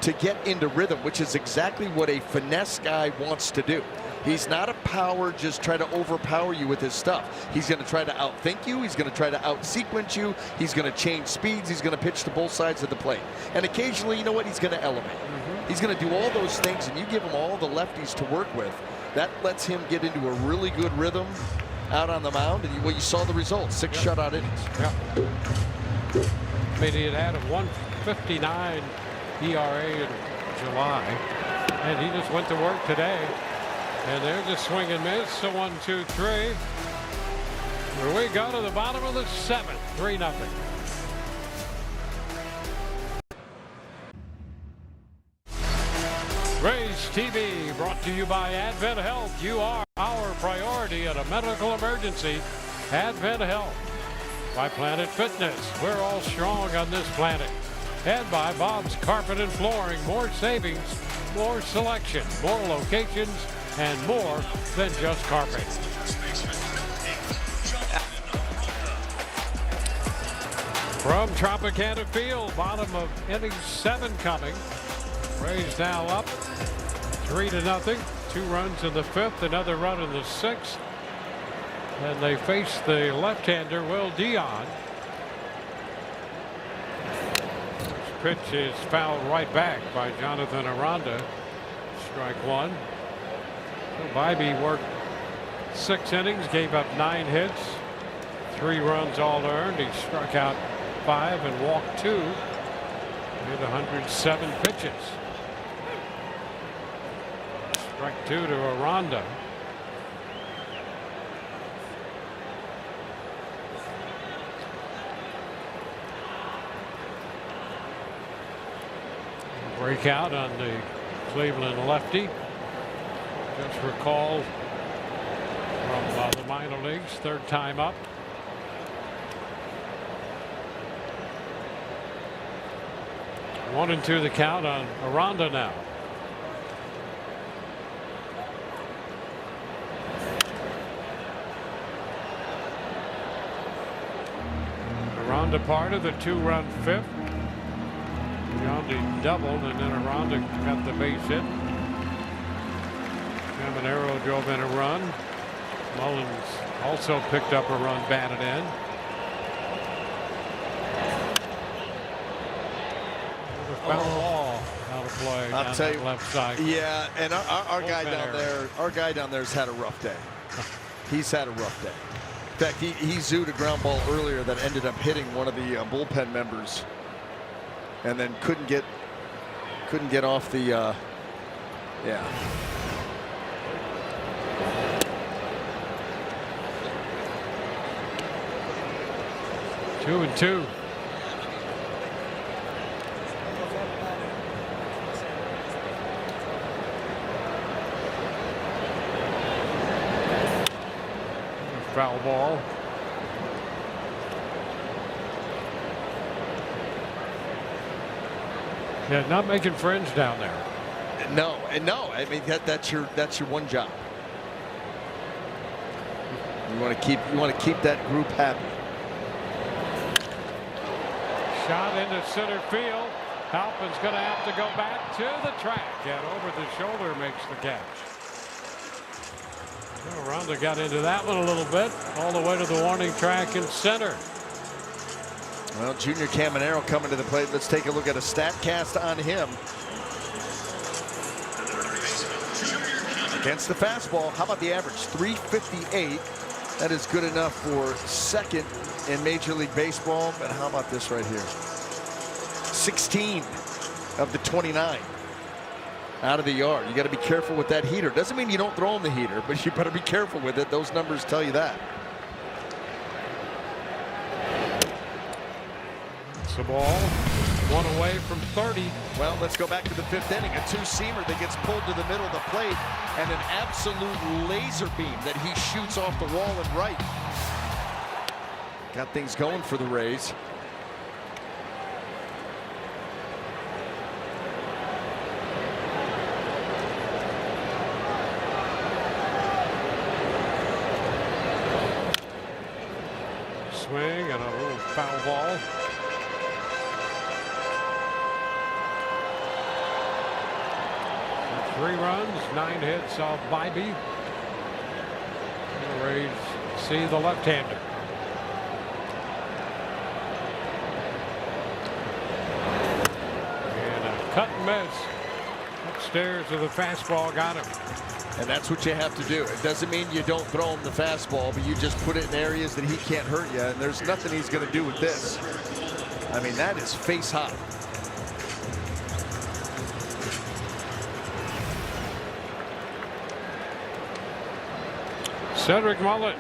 to get into rhythm, which is exactly what a finesse guy wants to do. He's not a power, just try to overpower you with his stuff. He's going to try to outthink you. He's going to try to out-sequence you. He's going to change speeds. He's going to pitch to both sides of the plate. And occasionally, you know what? He's going to elevate. He's going to do all those things, and you give him all the lefties to work with. That lets him get into a really good rhythm out on the mound. And you saw the results, 6 shutout innings. Yep. I mean, he had a 1.59 ERA in July, and he just went to work today. And there's a swing and miss. So 1, 2, 3. Here we go to the bottom of the 7th. 3-0. Rays TV brought to you by Advent Health. You are our priority in a medical emergency. Advent Health. By Planet Fitness. We're all strong on this planet. And by Bob's Carpet and Flooring. More savings, more selection, more locations, and more than just carpet. From Tropicana Field, bottom of inning 7 coming. Rays now up 3-0. 2 runs in the 5th, another run in the 6th. And they face the left-hander, Will Dion. This pitch is fouled right back by Jonathan Aranda. Strike 1. So Bybee worked 6 innings, gave up 9 hits, 3 runs all earned. He struck out 5 and walked 2. Hit 107 pitches. Strike 2 to Aranda. Breakout on the Cleveland lefty. Just recalled from the minor leagues, 3rd time up. One and 2 the count on Aranda now. Aranda part of the 2-run 5th. Yondi doubled, and then Aranda got the base hit. Caminero drove in a run. Mullins also picked up a run, batted in. Foul ball out of play. I'll tell you, left side. Yeah, and our guy Bullpen down error. there, has had a rough day. He's had a rough day. In fact, he zooed a ground ball earlier that ended up hitting one of the bullpen members, and then couldn't get off the. Yeah. 2-2. Foul ball. Yeah, not making friends down there. No. I mean that's your one job. You want to keep that group happy. Shot into center field. Halpin's going to have to go back to the track, and over the shoulder makes the catch. Well, Ronda got into that one a little bit, all the way to the warning track in center. Well, Junior Caminero coming to the plate. Let's take a look at a stat cast on him. Against the fastball, how about the average? 358. That is good enough for second in Major League Baseball. But how about this right here? 16 of the 29 out of the yard. You got to be careful with that heater. Doesn't mean you don't throw him the heater, but you better be careful with it. Those numbers tell you that. It's the ball. One away from 30. Well, let's go back to the fifth inning. A two-seamer that gets pulled to the middle of the plate, and an absolute laser beam that he shoots off the wall and right. Got things going for the Rays. Swing and a little foul ball. Three runs, 9 hits off Bybee. The Rays see the left-hander. And a cut and miss. Upstairs to the fastball, got him. And that's what you have to do. It doesn't mean you don't throw him the fastball, but you just put it in areas that he can't hurt you. And there's nothing he's going to do with this. I mean, that is face high. Cedric Mullins.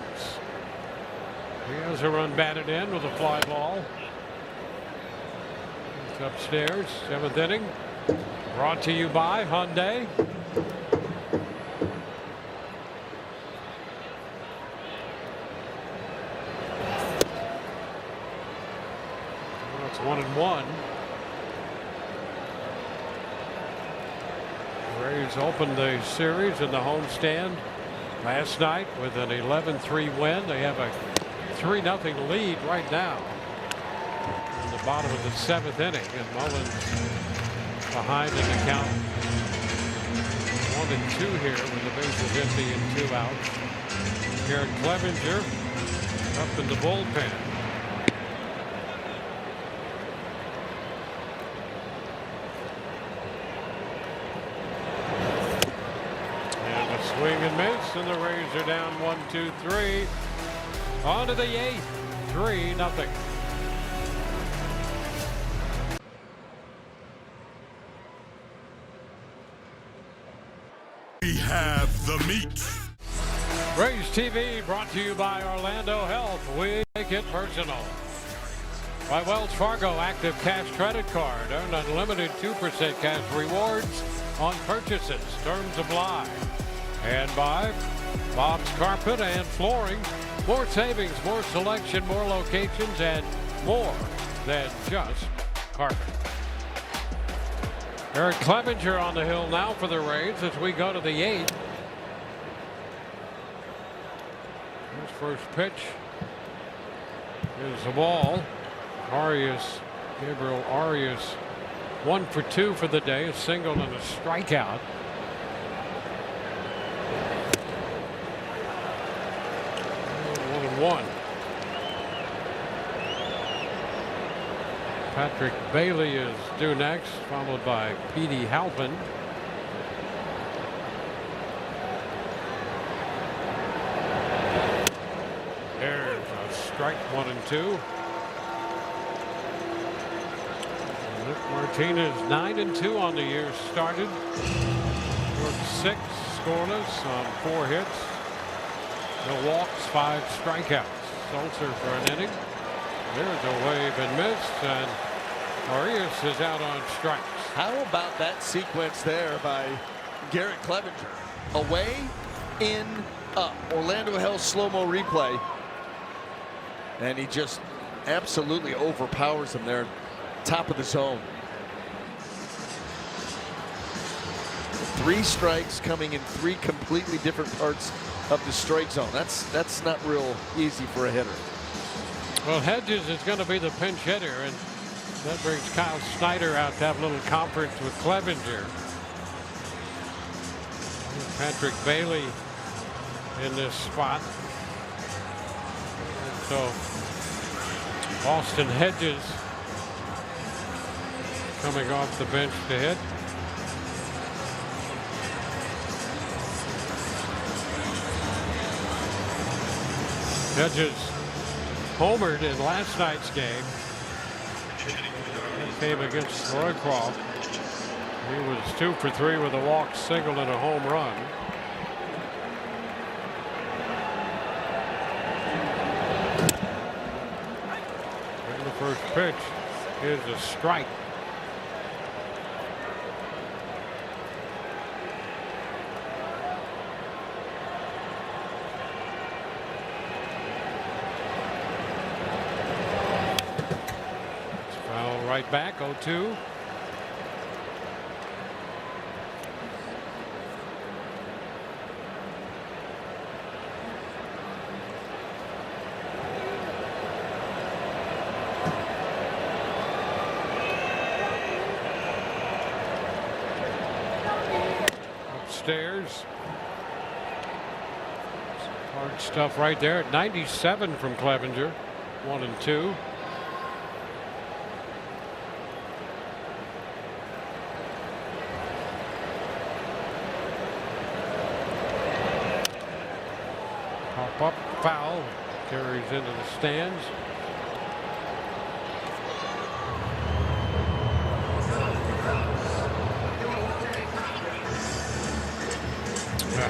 He has a run batted in with a fly ball. It's upstairs, 7th inning. Brought to you by Hyundai. Well, it's 1-1. The Rays opened the series in the homestand last night with an 11-3 win. They have a 3-0 lead right now in the bottom of the 7th inning, and Mullins behind in the count 1-2 here with the bases empty and 2 outs. Garrett Clevenger up in the bullpen. Swing and miss, and the Rays are down 1-2-3. On to the 8th, 3-0. We have the meat. Rays TV brought to you by Orlando Health. We make it personal. By Wells Fargo Active Cash Credit Card. Earn unlimited 2% cash rewards on purchases. Terms apply. And by Bob's Carpet and Flooring. More savings, more selection, more locations, and more than just carpet. Eric Clevenger on the hill now for the Rays as we go to the 8th. His first pitch is the ball. Gabriel Arias 1 for 2 for the day, a single and a strikeout. Patrick Bailey is due next, followed by Petey Halpin. There's a strike, 1-2. Nick Martinez 9-2 on the year started. Worked 6 scoreless on 4 hits. No walks, 5 strikeouts. Sulzer for an inning. There's a wave and miss, and Arias is out on strikes. How about that sequence there by Garrett Clevenger? Away, in, up. Orlando Hell's slow-mo replay. And he just absolutely overpowers him there. Top of the zone. 3 strikes coming in 3 completely different parts of the strike zone. That's not real easy for a hitter. Well, Hedges is going to be the pinch hitter, and that brings Kyle Snyder out to have a little conference with Clevenger. Patrick Bailey in this spot. And so Austin Hedges coming off the bench to hit. Hedges homered in last night's game. He came against Roycroft. He was 2 for 3 with a walk, single, and a home run. And the first pitch is a strike. Right back, 0-2. Upstairs. Hard stuff right there at 97 from Clevenger. 1-2. Up, foul, carries into the stands.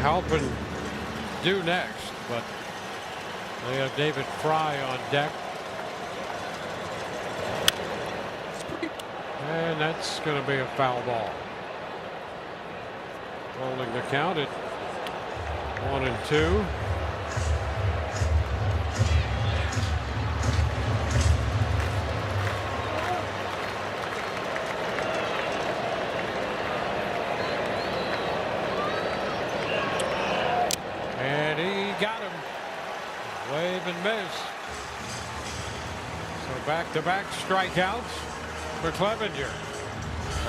Halpin due next, but they have David Fry on deck. And that's going to be a foul ball. Holding the count at 1-2. And miss. So back-to-back strikeouts for Clevenger.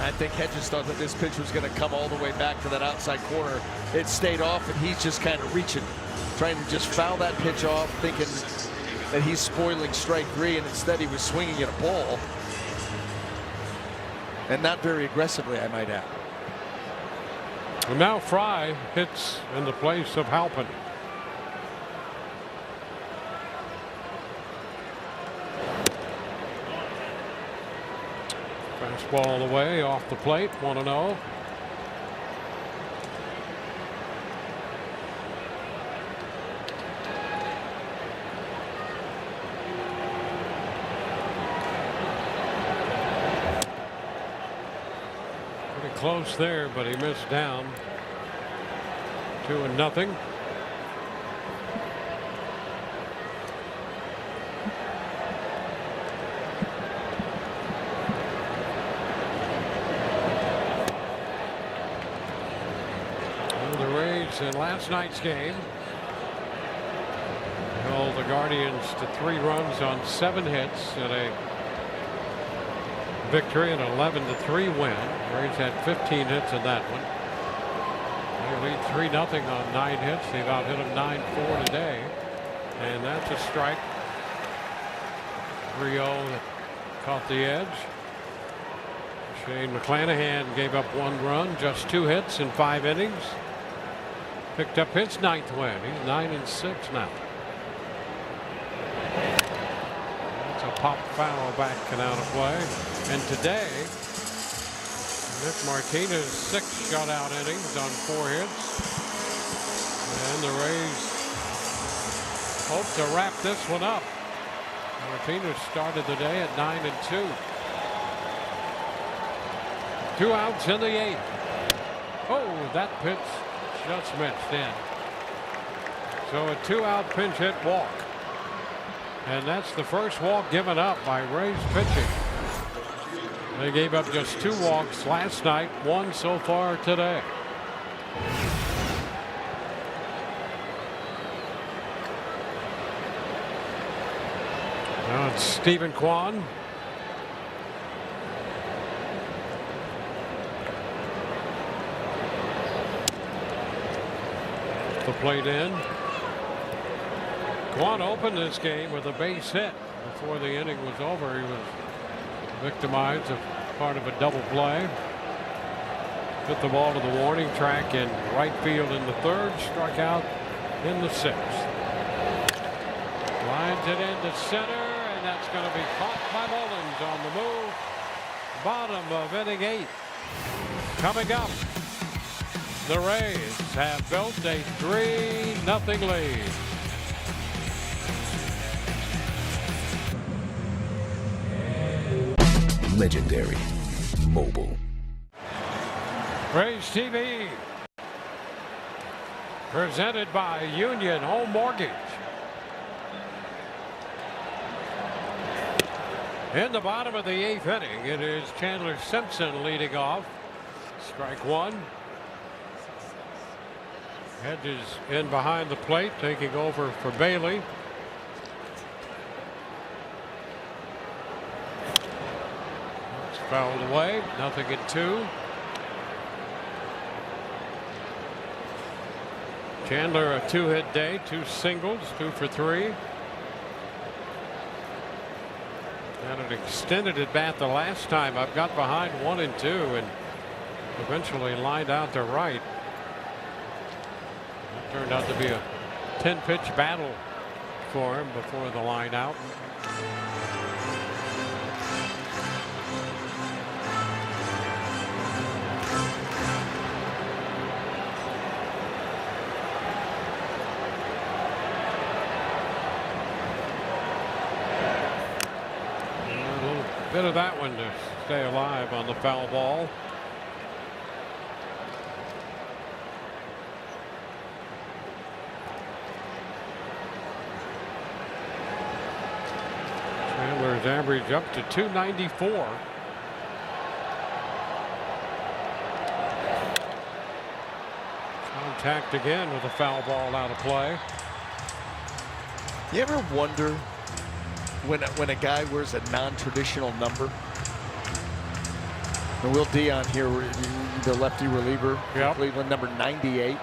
I think Hedges thought that this pitch was going to come all the way back to that outside corner. It stayed off, and he's just kind of reaching, trying to just foul that pitch off, thinking that he's spoiling strike 3, and instead he was swinging at a ball. And not very aggressively, I might add. And now Fry hits in the place of Halpin. Fastball away off the plate, 1-0. Pretty close there, but he missed down. 2-0. In last night's game, held the Guardians to 3 runs on 7 hits in a victory, an 11-3 win. Rays had 15 hits in that one. They lead 3-0 on 9 hits. They've out hit them 9-4 today, and that's a strike. 3-0 caught the edge. Shane McClanahan gave up 1 run, just 2 hits in 5 innings. Picked up his 9th win. He's 9-6 now. That's a pop foul back and out of play. And today, Nick Martinez 6 shutout innings on 4 hits. And the Rays hope to wrap this one up. Martinez started the day at 9-2. 2 outs in the 8th. Oh, that pitch just missed in. So a 2-out pinch hit walk. And that's the first walk given up by Rays pitching. They gave up just 2 walks last night, 1 so far today. Now it's Stephen Kwan. The plate in. Kwan opened this game with a base hit. Before the inning was over, he was victimized as part of a double play. Hit the ball to the warning track in right field in the 3rd, struck out in the 6th. Lines it into center, and that's going to be caught by Mullins on the move. Bottom of inning 8. Coming up, the Rays have built a 3-0 lead. Legendary Mobile. Rays TV presented by Union Home Mortgage. In the bottom of the 8th inning, it is Chandler Simpson leading off. Strike 1. Hedges in behind the plate, taking over for Bailey. It's fouled away. 0-2. Chandler a 2-hit day, 2 singles, 2 for 3. Had an extended at bat the last time. I've got behind 1-2 and eventually lined out to right. It turned out to be a 10-pitch battle for him before the line out. Bit of that one to stay alive on the foul ball. Chandler's average up to 294. Contact again with a foul ball out of play. You ever wonder when a guy wears a non-traditional number? And Will Dion here, the lefty reliever, yep. Cleveland, number 98.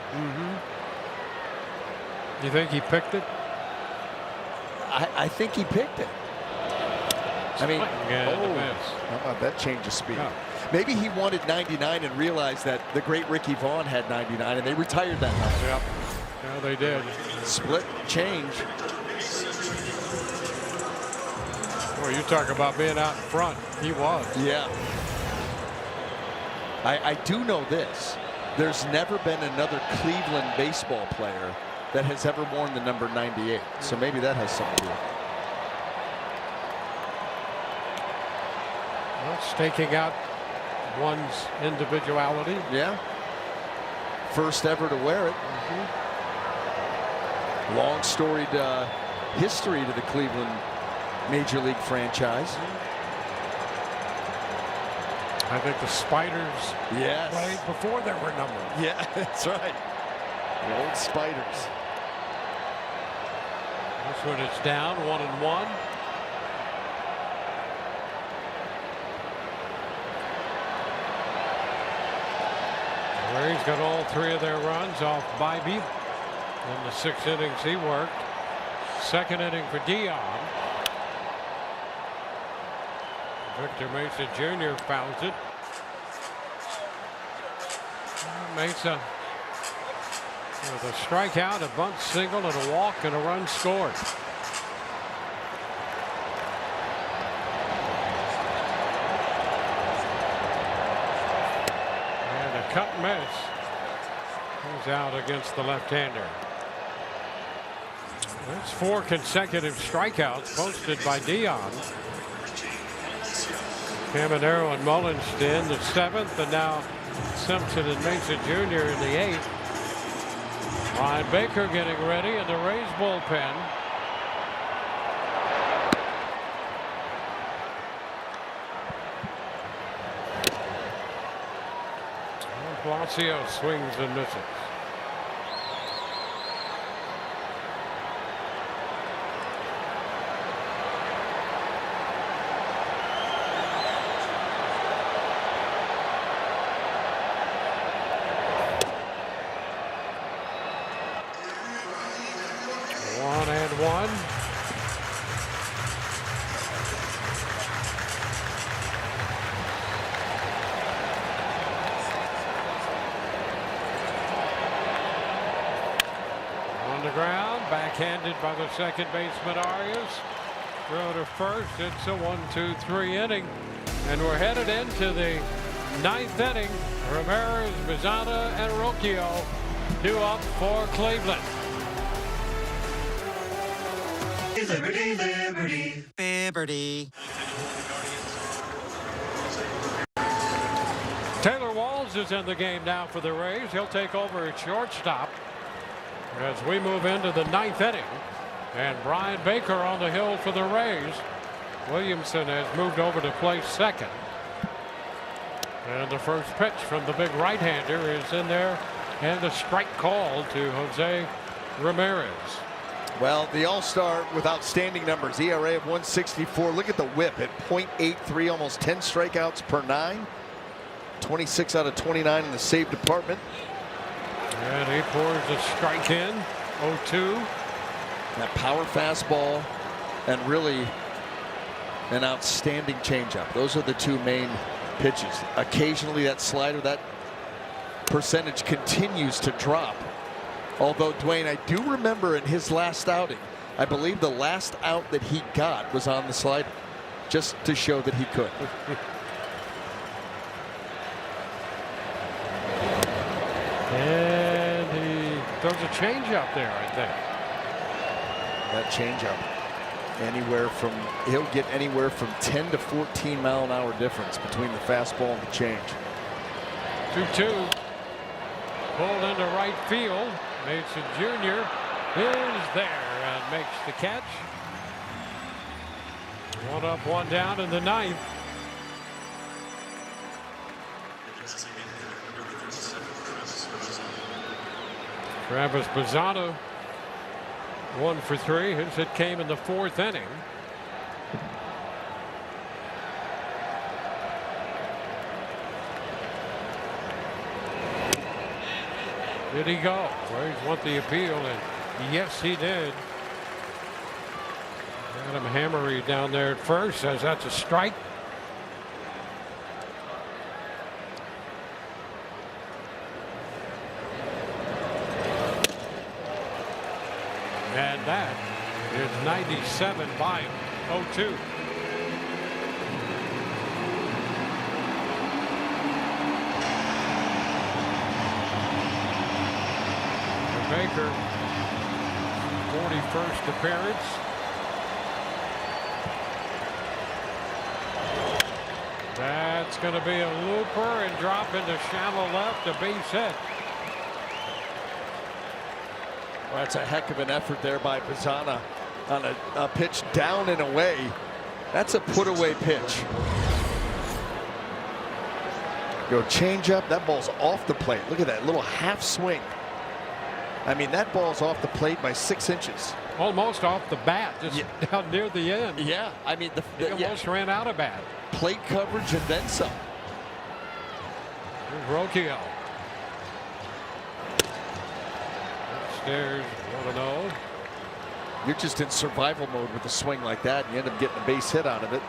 You think he picked it? I think he picked it. I mean, how about that change of speed? Oh. Maybe he wanted 99 and realized that the great Ricky Vaughn had 99 and they retired that number. Yep. Yeah, they did. Split change. Well, you talk about being out in front. He was. Yeah. I do know this. There's never been another Cleveland baseball player that has ever worn the number 98. So maybe that has something to do with it. Well, staking out one's individuality. Yeah. First ever to wear it. Long storied history to the Cleveland Major League franchise. I think the Spiders played before there were numbers. Yeah, that's right. The old Spiders. This one is down 1-1. Rays got all 3 of their runs off Bybee. In the 6 innings he worked. 2nd inning for Dion. Victor Mesa Jr. fouls it. Mesa with a strikeout, a bunt single, and a walk, and a run scored. And a cut miss. He's out against the left-hander. That's 4 consecutive strikeouts posted by Dion. Caminero and Mullins in the 7th, and now Simpson and Mesa Jr. in the 8th. Ryan Baker getting ready in the Rays bullpen. Palacio swings and misses. One. On the ground, backhanded by the second baseman Arias. Throw to first. It's a 1-2-3 inning, and we're headed into the 9th inning. Ramirez, Bizzana, and Rocchio 2 up for Cleveland. Liberty, liberty, liberty. Taylor Walls is in the game now for the Rays. He'll take over at shortstop as we move into the 9th inning. And Brian Baker on the hill for the Rays. Williamson has moved over to play second. And the first pitch from the big right-hander is in there, and a strike call to Jose Ramirez. Well, the All-Star with outstanding numbers, ERA of 164. Look at the whip at .83, almost 10 strikeouts per 9. 26 out of 29 in the save department. And he pours a strike in, 0-2. That power fastball and really an outstanding changeup. Those are the 2 main pitches. Occasionally that slider, that percentage continues to drop. Although, Dwayne, I do remember in his last outing, I believe the last out that he got was on the slider, just to show that he could. And he throws a changeup there, I think. That changeup, he'll get anywhere from 10 to 14 mile an hour difference between the fastball and the change. 2-2. Pulled into right field. Mason Jr. is there and makes the catch. 1 up, 1 down in the 9th. Travis Bizzana 1 for 3. His hit came in the 4th inning. Did he go? Rays want the appeal, and yes, he did. Adam Hammery down there at first says that's a strike. And that is 97 by 0-2. Baker, 41st appearance. That's going to be a looper and drop into shallow left, a base hit. Well, that's a heck of an effort there by Bizzana on a pitch down and away. That's a put away pitch. Go change up. That ball's off the plate. Look at that little half swing. I mean, that ball's off the plate by 6 inches. Almost off the bat, just down near the end. Yeah, I mean, he almost ran out of bat. Plate coverage and then some. Here's Rocchio. Upstairs, 1-0. You're just in survival mode with a swing like that, and you end up getting a base hit out of it.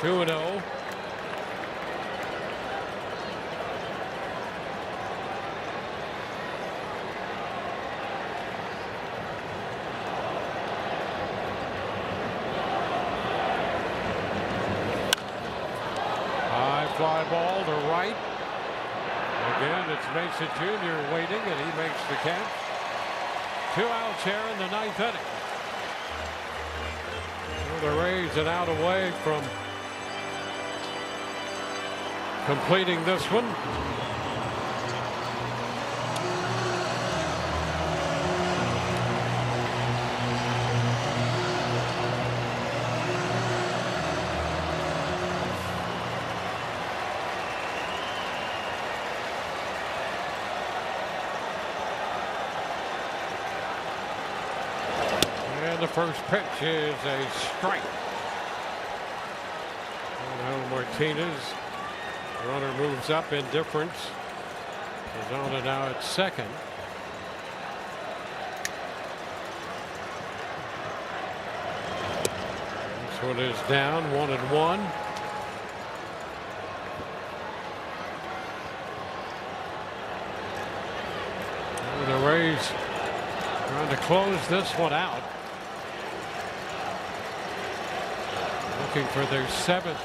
2-0. High fly ball to right. Again, it's Mason Jr. waiting, and he makes the catch. 2 outs here in the 9th inning. The Rays an out away from completing this one. And the first pitch is a strike. Now Martinez, runner moves up in difference. Is on it now at second. This one is down, 1-1. And the Rays trying to close this one out. Looking for their 7th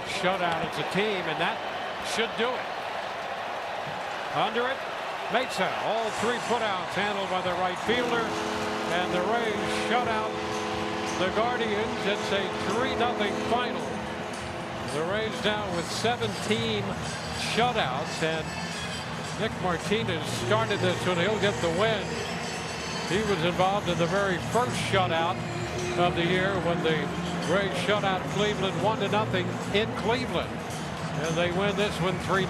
shutout as a team, and that should do it. Under it, Mesa, all 3 putouts handled by the right fielder, and the Rays shut out the Guardians. It's a 3-0 final. The Rays down with 17 shutouts, and Nick Martinez started this one. He'll get the win. He was involved in the very first shutout of the year when the Rays shut out Cleveland 1-0 in Cleveland, and they win this one 3-0.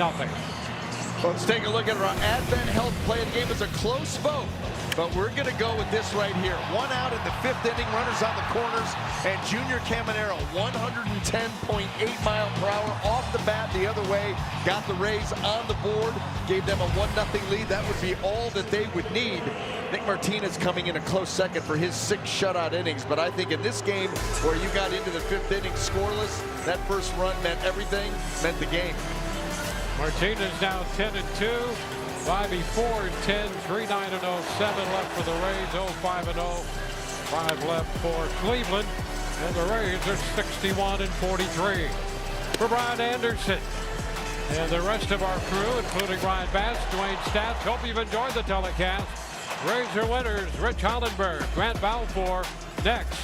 Well, let's take a look at our Advent Health play of the game. It's a close vote, but we're going to go with this right here. 1 out in the 5th inning, runners on the corners, and Junior Caminero, 110.8 mile/hour off the bat the other way, got the Rays on the board, gave them a 1-0 lead. That would be all that they would need. Nick Martinez coming in a close second for his 6 shutout innings, but I think in this game where you got into the 5th inning scoreless, that first run meant everything, meant the game. Martinez now 10-2, Bobby 4-10, 3-9-0, 7 left for the Rays, 0-5-0, 5 left for Cleveland, and the Rays are 61-43. For Brian Anderson and the rest of our crew, including Ryan Bass, Dwayne Stats, hope you've enjoyed the telecast. Rays are winners. Rich Hollenberg, Grant Balfour next